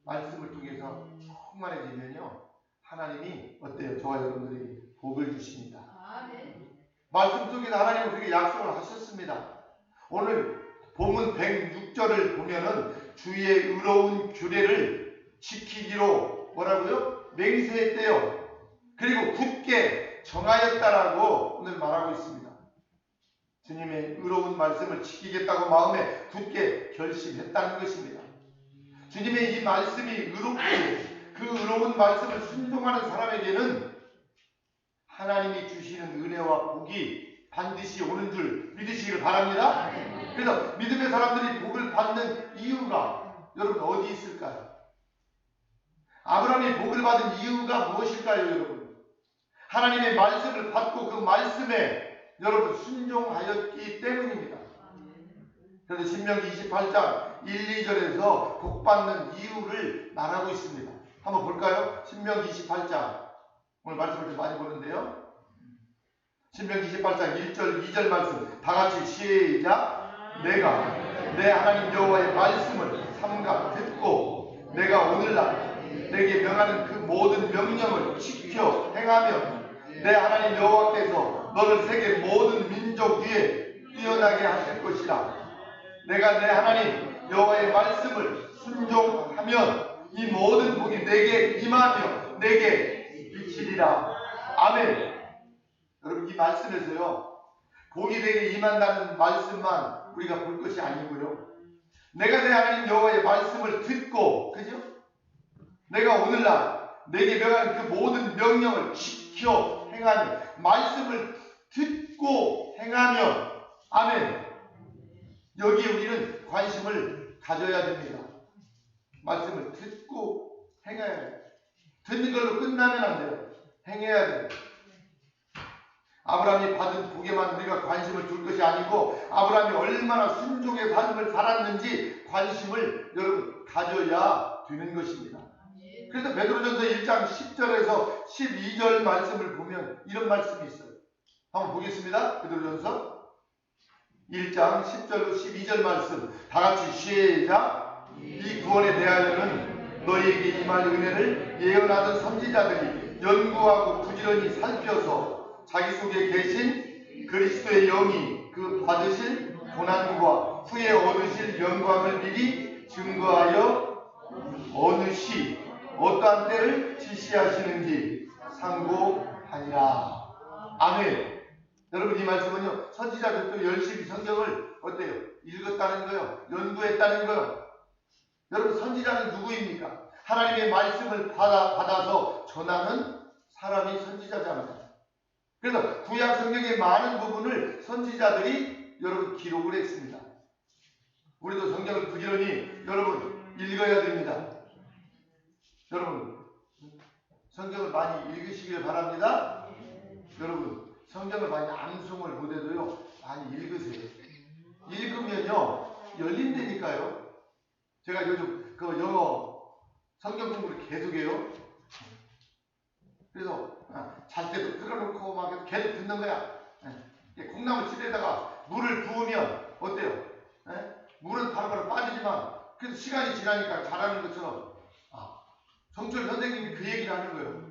말씀을 통해서 충만해지면요 하나님이 어때요? 저와 여러분들이 복을 주십니다. 말씀 속에서 하나님은 우리에게 약속을 하셨습니다. 오늘 본문 106절을 보면은 주의 의로운 규례를 지키기로 뭐라고요? 맹세했대요. 그리고 굳게 정하였다라고 오늘 말하고 있습니다. 주님의 의로운 말씀을 지키겠다고 마음에 굳게 결심했다는 것입니다. 주님의 이 말씀이 의롭기에 그 의로운 말씀을 순종하는 사람에게는 하나님이 주시는 은혜와 복이 반드시 오는 줄 믿으시기를 바랍니다. 그래서 믿음의 사람들이 복을 받는 이유가 여러분 어디 있을까요? 아브라함이 복을 받은 이유가 무엇일까요, 여러분? 하나님의 말씀을 받고 그 말씀에 여러분 순종하였기 때문입니다. 그래서 신명기 28장 1, 2절에서 복 받는 이유를 말하고 있습니다. 한번 볼까요? 신명기 28장 오늘 말씀을 좀 많이 보는데요. 신명기 28장 1절 2절 말씀 다 같이 시작. 내가 내 하나님 여호와의 말씀을 삼가 듣고 내가 오늘날 내게 명하는 그 모든 명령을 지켜 행하며 내 하나님 여호와께서 너를 세계 모든 민족 위에 뛰어나게 하실 것이라. 내가 내 하나님 여호와의 말씀을 순종하면 이 모든 복이 내게 임하며 내게 미치리라. 아멘. 여러분 이 말씀에서요 복이 내게 임한다는 말씀만 우리가 볼 것이 아니고요 내가 내 하나님 여호와의 말씀을 듣고 그죠? 내가 오늘날 내게 명하는 그 모든 명령을 지켜 행하며 말씀을 듣고 행하며 아멘. 여기에 우리는 관심을 가져야 됩니다. 말씀을 듣고 행해야 돼요. 듣는 걸로 끝나면 안 돼요. 행해야 돼요. 아브라함이 받은 복에만 우리가 관심을 둘 것이 아니고 아브라함이 얼마나 순종의 삶을 살았는지 관심을 여러분 가져야 되는 것입니다. 그래서 베드로전서 1장 10절에서 12절 말씀을 보면 이런 말씀이 있어요. 한번 보겠습니다. 베드로전서 1장 10절로 12절 말씀 다 같이 시작. 이 구원에 대하여는 너희에게 임할 은혜를 예언하던 선지자들이 연구하고 부지런히 살펴서 자기 속에 계신 그리스도의 영이 그 받으실 고난과 후에 얻으실 영광을 미리 증거하여 어느 시 어떠한 때를 지시하시는지 상고하니라. 아멘. 여러분 이 말씀은요 선지자들도 열심히 성경을 어때요? 읽었다는 거예요. 연구했다는 거예요. 여러분 선지자는 누구입니까? 하나님의 말씀을 받아서 전하는 사람이 선지자잖아요. 그래서 구약 성경의 많은 부분을 선지자들이 여러분 기록을 했습니다. 우리도 성경을 부지런히 여러분 읽어야 됩니다. 여러분 성경을 많이 읽으시길 바랍니다. 여러분 성경을 많이 암송을 못해도요 많이 읽으세요. 읽으면요 열린다니까요. 제가 요즘 그 영어 성경 공부를 계속해요. 그래서 잘 때도 틀어놓고 막 계속 듣는 거야. 콩나물 찌개에다가 물을 부으면 어때요? 물은 바로바로 빠지지만 그래도 시간이 지나니까 잘하는 것처럼 정철 선생님이 그 얘기를 하는 거예요.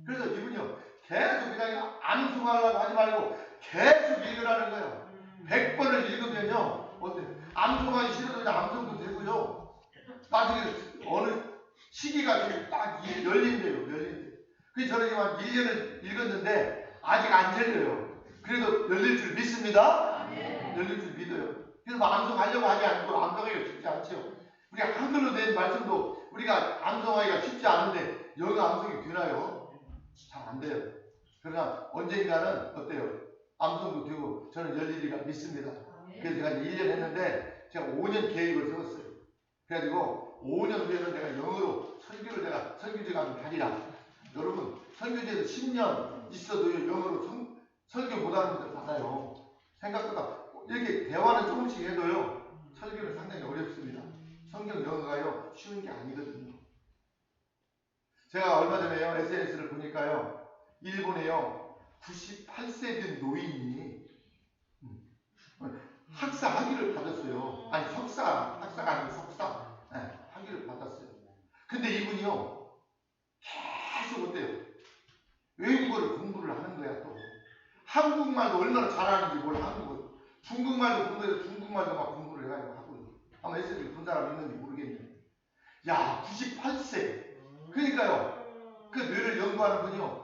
그래서 이분이요 계속 그냥 암송하려고 하지 말고 계속 읽으라는 거예요. 100번을 읽으면요 어때요? 암송하기 싫어도 그냥 암송도 되고요. 나중에 어느 시기가 딱 열린대요. 그래서 저는 한 1년을 읽었는데 아직 안 열려요. 그래도 열릴 줄 믿습니다. 열릴 줄 믿어요. 그래서 뭐 암송하려고 하지 않고 암송하기가 쉽지 않죠. 우리가 한글로 된 말씀도 우리가 암송하기가 쉽지 않은데 영어 암송이 되나요? 잘 안 돼요. 그러나 언젠가는 어때요? 암송도 되고 저는 열리리라 믿습니다. 그래서 제가 1년 했는데 제가 5년 계획을 세웠어요. 그래가지고 5년 후에는 내가 영어로 설교를 내가 설교지 가면 하리라. 여러분 설교지에서 10년 있어도 영어로 설교 못하는 분들 많아요. 생각보다 이렇게 대화는 조금씩 해도요 설교는 상당히 어렵습니다. 성경 영어가요 쉬운 게 아니거든요. 제가 얼마 전에요 SNS를 보니까요 일본에요 98세 된 노인이 학사 학위를 받았어요. 아니 학사가 아니고 석사 학위를 받았어요. 근데 이분이요 계속 어때요? 외국어를 공부를 하는 거야. 또 한국말도 얼마나 잘하는지 몰라. 한국어 중국말도 공부해서 중국말도 막 공부를 해가지고 하고 아마 SNS를 본 사람 있는지 모르겠네요. 야 98세 그러니까요 그 뇌를 연구하는 분이요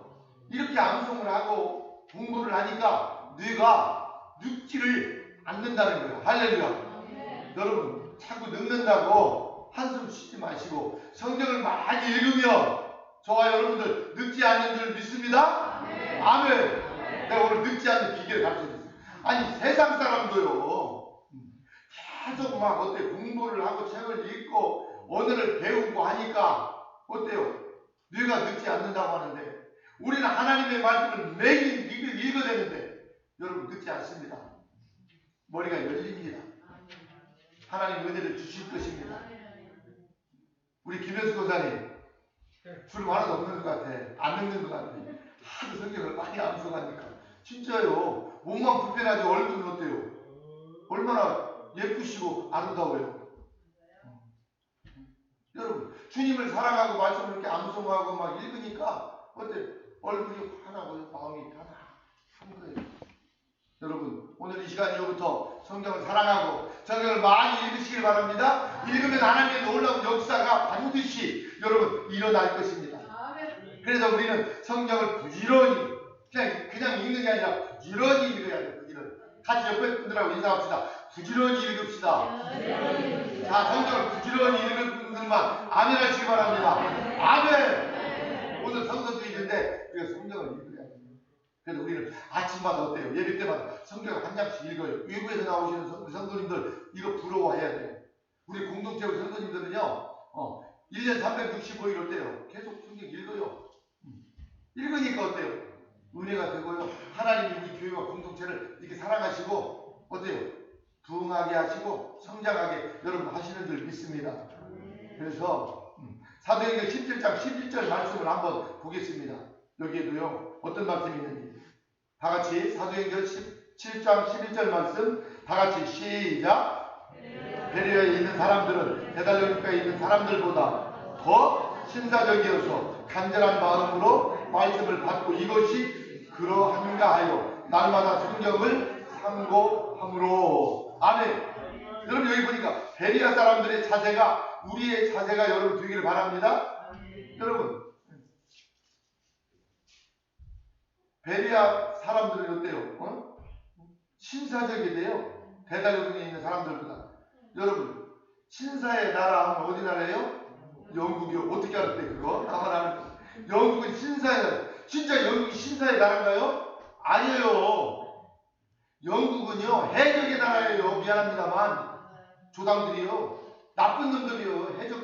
이렇게 암송을 하고 공부를 하니까 뇌가 늙지를 않는다는 거예요. 할렐루야. 여러분 자꾸 늙는다고 한숨 쉬지 마시고 성경을 많이 읽으면 저와 여러분들 늙지 않는 줄 믿습니다. 아멘. 내가 오늘 늙지 않는 비결을 가르쳐드렸어요. 아니 세상 사람도요 계속 막 어때 공부를 하고 책을 읽고 언어를 배우고 하니까 어때요? 뇌가 늙지 않는다고 하는데 우리는 하나님의 말씀을 매일 읽어야 되는데 여러분 늙지 않습니다. 머리가 열립니다. 하나님 은혜를 주실 것입니다. 우리 김현수 교사님 술 하나도 없는 것 같아. 안 늙는 것 같아. 하도 성경을 많이 암송하니까 진짜요. 몸만 불편하지 얼굴은 어때요? 얼마나 예쁘시고 아름다워요. 여러분 주님을 사랑하고 말씀을 이렇게 암송하고 막 읽으니까 어때? 얼굴이 환하고 마음이 편한 거예요. 여러분 오늘 이 시간부터 성경을 사랑하고 성경을 많이 읽으시길 바랍니다. 읽으면 하나님의 놀라운 역사가 반드시 여러분 일어날 것입니다. 그래서 우리는 성경을 부지런히 그냥 읽는 게 아니라 부지런히 읽어야 돼요. 부지런히. 같이 옆에 분들하고 인사합시다. 부지런히 읽읍시다. 자, 성경을 부지런히 읽을 분들만 아멘 하시기 바랍니다. 아멘. 오늘 성서주일인데 우리가 성경을 읽어야 돼요. 그래서 우리는 아침마다 어때요? 예배 때마다 성경을 한 장씩 읽어요. 외국에서 나오시는 성도님들 이거 부러워해야 돼요. 우리 공동체 성도님들은요 1년 365일 어때요? 계속 성경 읽어요. 읽으니까 어때요? 은혜가 되고요. 하나님이 우리 교회와 공동체를 이렇게 사랑하시고 어때요? 부흥하게 하시고 성장하게 여러분 하시는 줄 믿습니다. 그래서 사도행전 17장 11절 말씀을 한번 보겠습니다. 여기에도요 어떤 말씀이 있는지 다 같이 사도행전 17장 11절 말씀 다 같이 시작. 베레아에 있는 사람들은 데살로니가에 있는 사람들보다 더 신사적이어서 간절한 마음으로 말씀을 받고 이것이 그러한가 하여 날마다 성경을 참고함으로. 아멘. 여러분 여기 보니까 베레아 사람들의 자세가 우리의 자세가 여러분 되기를 바랍니다. 여러분 베레아 사람들은 어때요? 신사적이 돼요. 데살로니가에 있는 사람들보다. 여러분 신사의 나라 하면 어디 나라예요? 영국이요. 어떻게 알았대 그거? 나만 아는 거. 영국은 신사의 나라. 진짜 영국이 신사의 나라인가요? 아니에요. 영국은요 해적의 나라예요. 미안합니다만 조당들이요 나쁜 놈들이요. 해적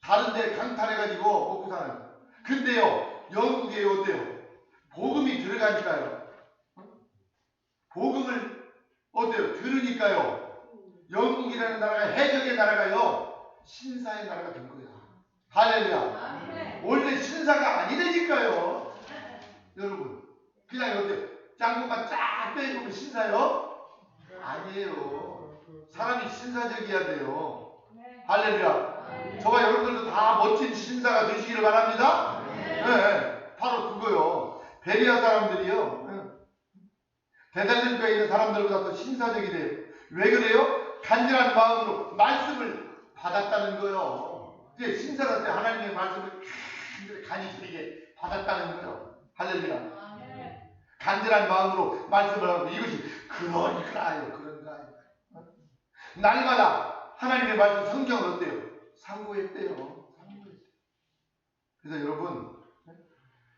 다른데 강탈해가지고 먹고 사는. 근데요 영국에 어때요? 복음이 들어가니까요. 복음을 어때요? 들으니까요. 영국이라는 나라가 해적의 나라가요 신사의 나라가 된 거야. 할렐루야. 원래 신사가 아니라니까요. 여러분 그냥 어때요? 짱구만 쫙 빼주면 신사요? 아니에요. 사람이 신사적이어야 돼요. 할렐루야. 저와 여러분들도 다 멋진 신사가 되시기를 바랍니다. 네, 바로 그거요. 베레아 사람들이요 데살로니가에 있는 사람들보다 더 신사적이 돼요. 왜 그래요? 간절한 마음으로 말씀을 받았다는 거요. 신사가 때 하나님의 말씀을 간이 들이게 받았다는 거요. 할렐루야. 간절한 마음으로 말씀을 하고 이것이 그러니까요. 그런가요. 날마다 하나님의 말씀 성경을 어때요? 상고했대요. 그래서 여러분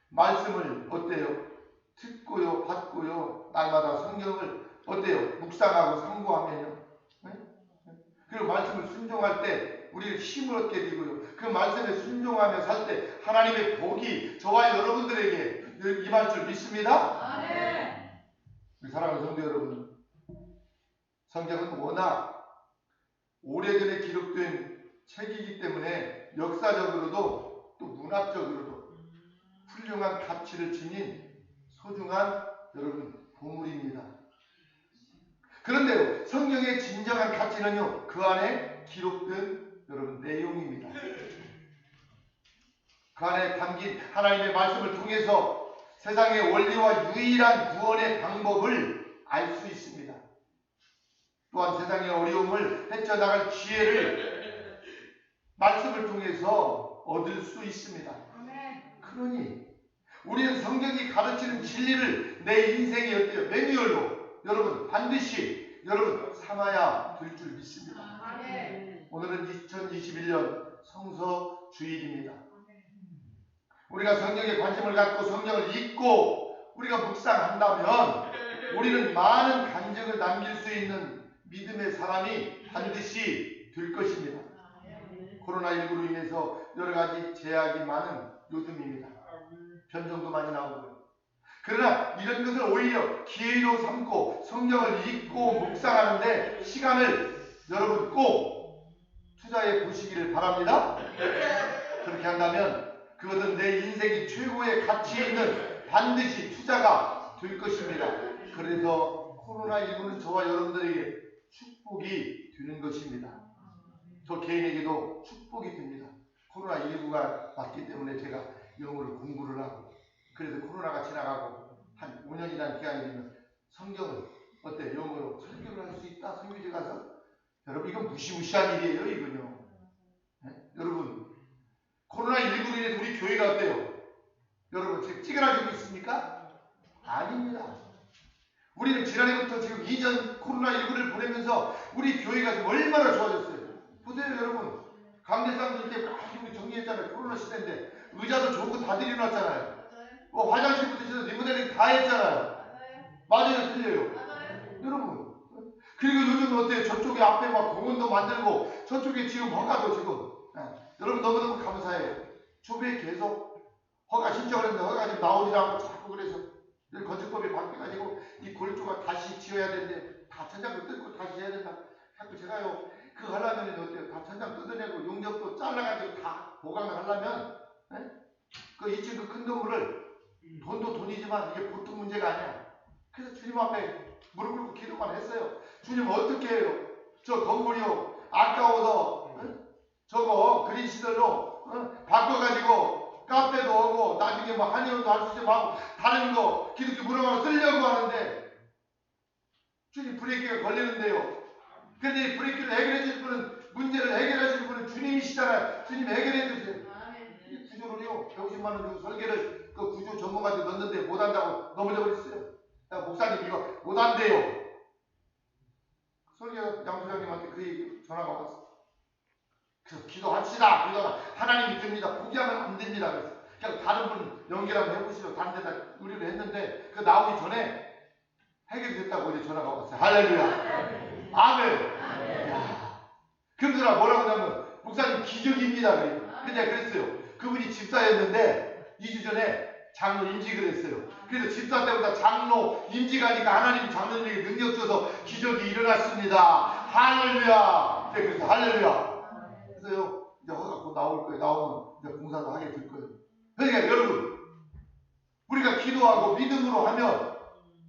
말씀을 어때요? 듣고요, 받고요, 날마다 성경을 어때요? 묵상하고 상고하면요. 그리고 말씀을 순종할 때 우리는 힘을 얻게 되고요. 그 말씀에 순종하며 살 때 하나님의 복이 저와 여러분들에게 임할 줄 믿습니다. 우리 사랑하는 성도 여러분, 성경은 워낙 오래전에 기록된 책이기 때문에 역사적으로도 또 문학적으로도 훌륭한 가치를 지닌 소중한 여러분 보물입니다. 그런데요 성경의 진정한 가치는요 그 안에 기록된 여러분 내용입니다. 그 안에 담긴 하나님의 말씀을 통해서 세상의 원리와 유일한 구원의 방법을 알 수 있습니다. 또한 세상의 어려움을 헤쳐나갈 지혜를 말씀을 통해서 얻을 수 있습니다. 그러니 우리는 성경이 가르치는 진리를 내 인생의 어때요? 매뉴얼로 여러분 반드시 여러분 삼아야 될 줄 믿습니다. 오늘은 2021년 성서 주일입니다. 우리가 성경에 관심을 갖고 성경을 읽고 우리가 묵상한다면 우리는 많은 간증을 남길 수 있는 믿음의 사람이 반드시 될 것입니다. 코로나19로 인해서 여러 가지 제약이 많은 요즘입니다. 변종도 많이 나오고요. 그러나 이런 것을 오히려 기회로 삼고 성경을 읽고 묵상하는데 시간을 여러분 꼭 투자해 보시기를 바랍니다. 그렇게 한다면 그것은 내 인생이 최고의 가치에 있는 반드시 투자가 될 것입니다. 그래서 코로나19는 저와 여러분들에게 축복이 되는 것입니다. 저 개인에게도 축복이 됩니다. 코로나19가 왔기 때문에 제가 영어를 공부를 하고 그래서 코로나가 지나가고 한 5년이라는 기간이 되면 성경을 어때 영어로 설교를 할 수 있다. 설교지 가서 여러분 이건 무시무시한 일이에요. 이건요. 네? 여러분 코로나19로 인해서 우리 교회가 어때요? 여러분 지금 찌그러지고 있습니까? 아닙니다. 우리는 지난해부터 지금 2년 코로나19를 보내면서 우리 교회가 지금 얼마나 좋아졌어요. 보세요 여러분. 강대상도 이렇게 우리 정리했잖아요. 코로나 시대인데 의자도 좋은 거 다 들여놨잖아요. 화장실부터 해서 리모델링 다 했잖아요. 맞아요, 틀려요? 여러분. 그리고 요즘 어때요? 저쪽에 앞에 막 공원도 만들고 저쪽에 지금 허가도 지금 여러분 너무너무 감사해요. 주변에 계속 허가 신청을 했는데 허가 지금 나오지 않고 자꾸 그래서 건축법이 바뀌어가지고 이 골조가 다시 지어야 되는데 다 천장도 뜯고 다시 해야 된다. 자꾸 제가요 그거 하려면 어때요? 다 천장 뜯어내고 용접도 잘라가지고 다 보강을 하려면 그 2층 그 큰 건물을 돈도 돈이지만 이게 보통 문제가 아니야. 그래서 주님 앞에 무릎 꿇고 기도만 했어요. 주님 어떻게 해요? 저 건물이요 아까워서 저거 그린 시설로 바꿔가지고 카페도 하고 나중에 뭐 한의원도 할 수 있고 하고 다른 거 기독교 문화로 쓰려고 하는데 주님 브레이크가 걸리는데요. 근데 이 브레이크를 해결해 줄 분은 문제를 해결하실 분은 주님이시잖아요. 주님 해결해 주세요. 이 구조를요 150만 원 주고 설계를 그 구조 전문가한테 넣었는데 못한다고 넘어져 버렸어요. 목사님 이거 못한대요. 설계 양소장님한테 그 얘기 전화가 왔어. 그래서 기도합시다. 기도하면 하나님이 듭니다. 포기하면 안 됩니다. 그래서 그냥 다른 분 연결 한번 해보시죠. 다른 데다 의뢰를 했는데 그 나오기 전에 해결됐다고 이제 전화가 왔어요. 할렐루야. 아멘. 야. 그분들아 뭐라고 하냐면 목사님 기적입니다. 근데 그랬어요. 그분이 집사였는데 2주 전에 장로 임직을 했어요. 그래서 집사 때보다 장로 임직하니까 하나님 장로님에게 능력 줘서 기적이 일어났습니다. 할렐루야. 네, 그래서 할렐루야. 그래서요 이제 허가 곧 나올 거예요. 나오면 이제 공사도 하게 될 거예요. 그러니까 여러분 우리가 기도하고 믿음으로 하면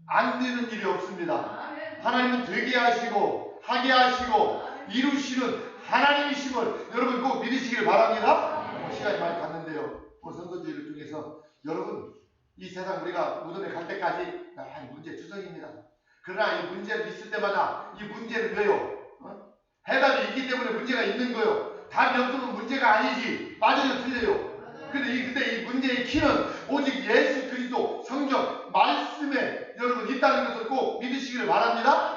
안 되는 일이 없습니다. 하나님은 되게 하시고 하게 하시고 이루시는 하나님이심을 여러분 꼭 믿으시길 바랍니다. 시간이 많이 갔는데요. 선거주의를 통해서 여러분 이 세상 우리가 무덤에 갈 때까지 문제 투성입니다. 그러나 이 문제를 있을 때마다 이 문제는 왜요? 해답이 있기 때문에 문제가 있는 거예요. 답이 없으면 문제가 아니지. 맞아요, 틀려요. 근데 이 문제의 키는 오직 예수 그리스도 성경 말씀에 여러분 있다는 것을 꼭 믿으시기를 바랍니다.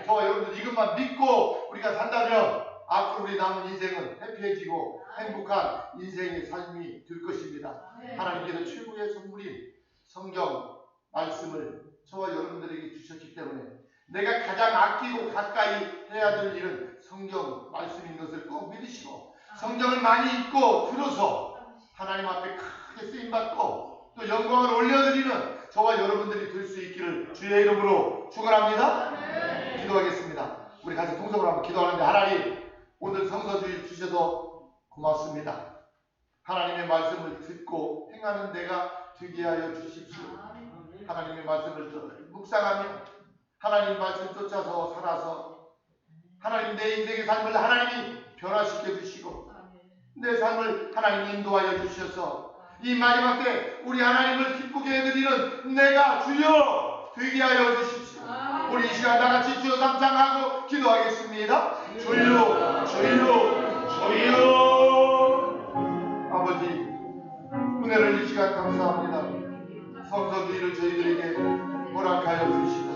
저와 여러분들 이것만 믿고 우리가 산다면 앞으로 우리 남은 인생은 해피해지고 행복한 인생의 삶이 될 것입니다. 하나님께서 최고의 선물인 성경 말씀을 저와 여러분들에게 주셨기 때문에 내가 가장 아끼고 가까이 해야 될 일은 성경 말씀인 것을 꼭 믿으시고 성경을 많이 읽고 들어서 하나님 앞에 크게 쓰임받고 또 영광을 올려드리는 저와 여러분들이 될 수 있기를 주의 이름으로 축원합니다. 기도하겠습니다. 우리 같이 통성으로 한번 기도하는데 하나님 오늘 성서주일 주셔서 고맙습니다. 하나님의 말씀을 듣고 행하는 내가 되게 하여 주십시오. 하나님의 말씀을 묵상하며 하나님 말씀 쫓아서 살아서 하나님 내 인생의 삶을 하나님이 변화시켜 주시고 내 삶을 하나님 인도하여 주셔서 이 마지막 때 우리 하나님을 기쁘게 해드리는 내가 주여 되게 하여 주십시오. 우리 이 시간 다같이 주여 삼창하고 기도하겠습니다. 주여 주여 주여. 아버지 은혜를 이 시간 감사합니다. 성서주의를 저희들에게 허락하여 주시고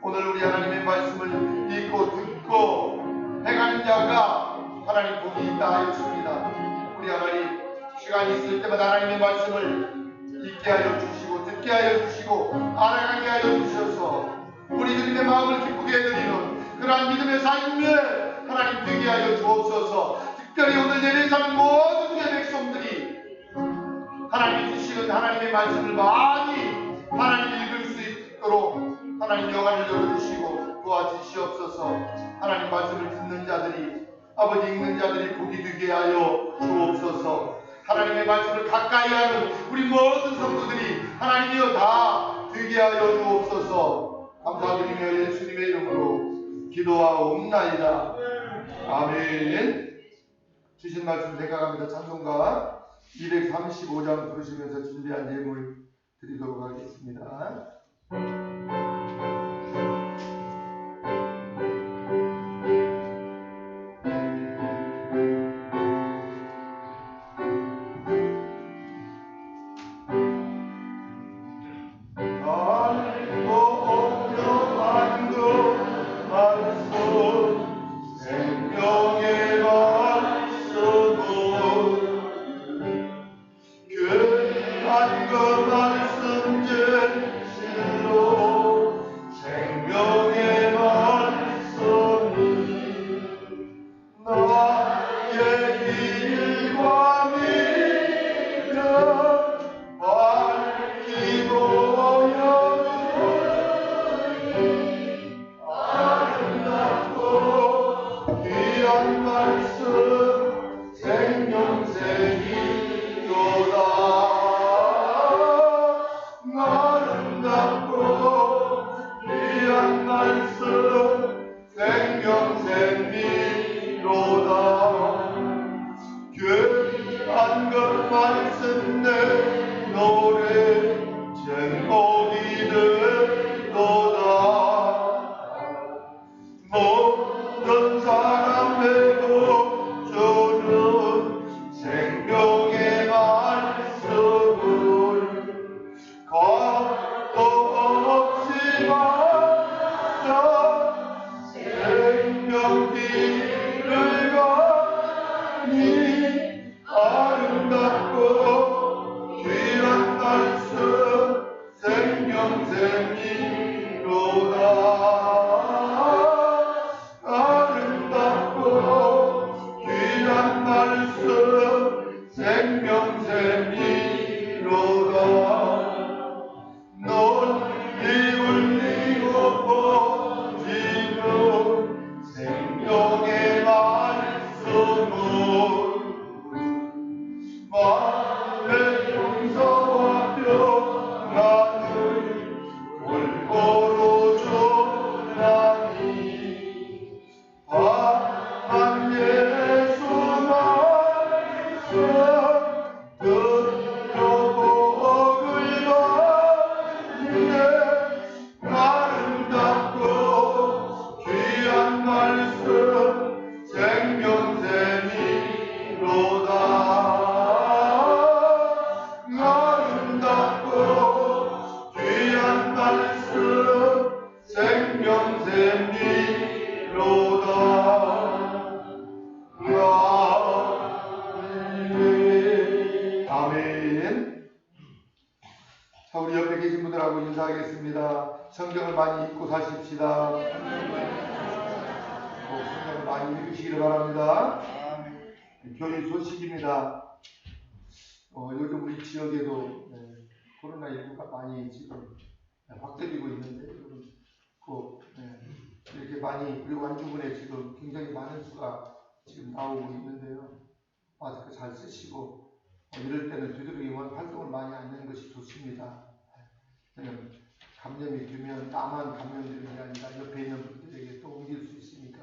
오늘 우리 하나님의 말씀을 읽고 듣고 행하는 자가 하나님 복이 있다 하였습니다. 우리 하나님 시간이 있을 때마다 하나님의 말씀을 읽게 하여 주시고 듣게 하여 주시고 알아가게 하여 주셔서 우리들의 마음을 기쁘게 해드리는 그러한 믿음의 삶에 하나님 되게 하여 주옵소서. 특별히 오늘 예배 사는 모든 내 백성들이 하나님이 주시는 하나님의 말씀을 많이 하나님 읽을 수 있도록 하나님 영안을 열어주시고 도와주시옵소서. 하나님 말씀을 듣는 자들이 아버지 읽는 자들이 복이 되게 하여 주옵소서. 하나님의 말씀을 가까이 하는 우리 모든 성도들이 하나님이여 다 되게 하여 주옵소서. 감사드리며 예수님의 이름으로 기도하옵나이다. 아멘. 주신 말씀 생각합니다. 찬송가 235장 부르시면서 준비한 예물 드리도록 하겠습니다. 기도하겠습니다. 성경을 많이 읽고 사십시다. 성경을 많이 읽으시기를 바랍니다. 교회 소식입니다. 요즘 우리 지역에도 코로나19가 많이 지금 확대되고 있는데, 이렇게 많이 우리 완주군에 지금 굉장히 많은 수가 지금 나오고 있는데요. 마스크 잘 쓰시고 이럴 때는 되도록이면 활동을 많이 안 하는 것이 좋습니다. 왜냐면 감염이 되면 나만 감염되는 게 아니라 옆에 있는 분들에게 또 옮길 수 있으니까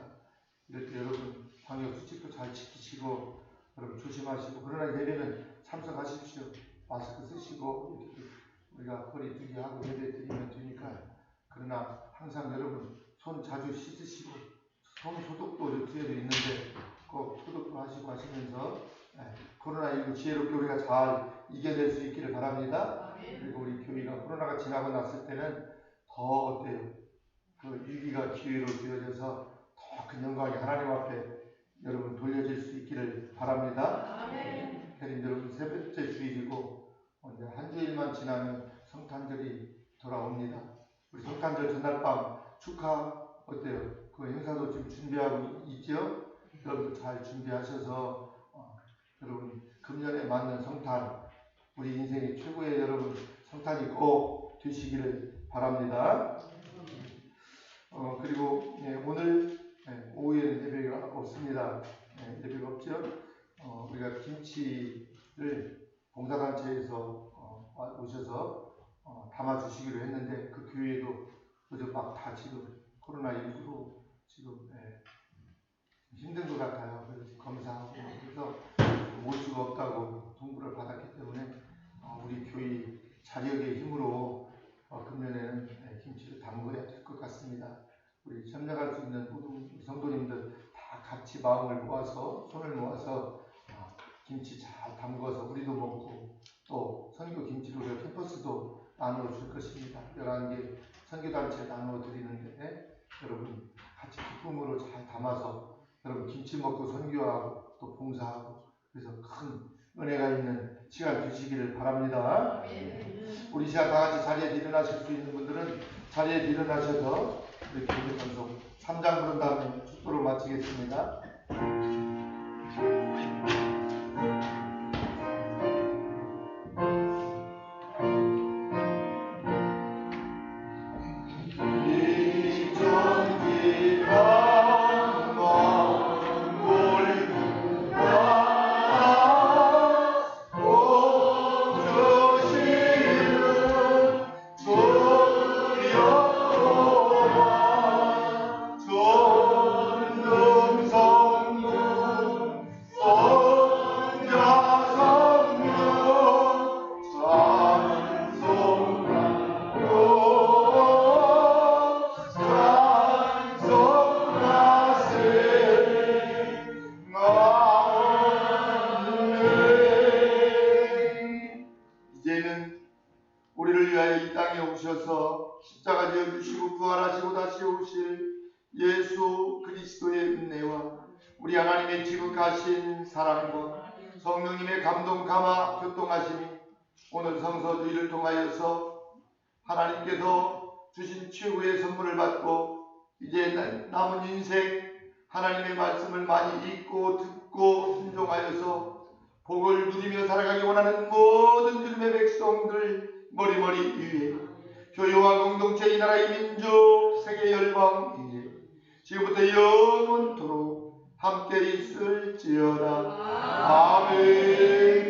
이럴 때 여러분 방역 수칙도 잘 지키시고 여러분 조심하시고, 그러나 예배는 참석하십시오. 마스크 쓰시고 이렇게 우리가 거리 두기하고 예배 드리면 되니까. 그러나 항상 여러분 손 자주 씻으시고 손 소독도 뒤에도 있는데 꼭 소독도 하시고 하시면서 코로나19 지혜롭게 우리가 잘 이겨낼 수 있기를 바랍니다. 그리고 우리 교회가 코로나가 지나고 났을 때는 더 어때요? 그 위기가 기회로 되어져서 더 큰 영광이 하나님 앞에 여러분 돌려질 수 있기를 바랍니다. 그럼 여러분 세 번째 주일이고 이제 한 주일만 지나면 성탄절이 돌아옵니다. 우리 성탄절 전날 밤 축하 어때요? 그 행사도 지금 준비하고 있죠? 여러분 잘 준비하셔서 여러분 금년에 맞는 성탄, 우리 인생의 최고의 여러분 성탄이 꼭 되시기를 바랍니다. 그리고 오늘 오후에는 예배가 없습니다. 예배가 없죠? 우리가 김치를 봉사단체에서 오셔서 담아주시기로 했는데 그 교회도 요즘 막 다 지금 코로나19로 지금 힘든 것 같아요. 그래서 검사하고 그래서 올 수가 없다고 통보를 받았기 때문에 우리 교회 자력의 힘으로 금년에는 김치를 담궈야 될 것 같습니다. 우리 협력할 수 있는 모든 성도님들 다 같이 마음을 모아서 손을 모아서 김치 잘 담궈서 우리도 먹고 또 선교 김치로 캠퍼스도 나누어 줄 것입니다. 11개 선교단체 나누어 드리는데 여러분 같이 기쁨으로 잘 담아서 여러분 김치 먹고 선교하고 또 봉사하고 그래서 큰 은혜가 있는 시간 되시기를 바랍니다. 우리 시간 다 같이 자리에 일어나실 수 있는 분들은 자리에 일어나셔서 우리 교회 전송 3장 부른 다음에 축도로 마치겠습니다. 우리를 위하여 이 땅에 오셔서 십자가 지어 주시고 부활하시고 다시 오실 예수 그리스도의 은혜와 우리 하나님의 지극하신 사랑과 성령님의 감동 감화 교통하심이 오늘 성서주의를 통하여서 하나님께서 주신 최고의 선물을 받고 이제 남은 인생 하나님의 말씀을 많이 읽고 듣고 순종하여서 복을 누리며 살아가기 원하는 모든 주님의 백성들 머리머리 위에 교회와 공동체 이 나라의 민족 세계 열방 위에 지금부터 영원토록 함께 있을지어다. 아멘.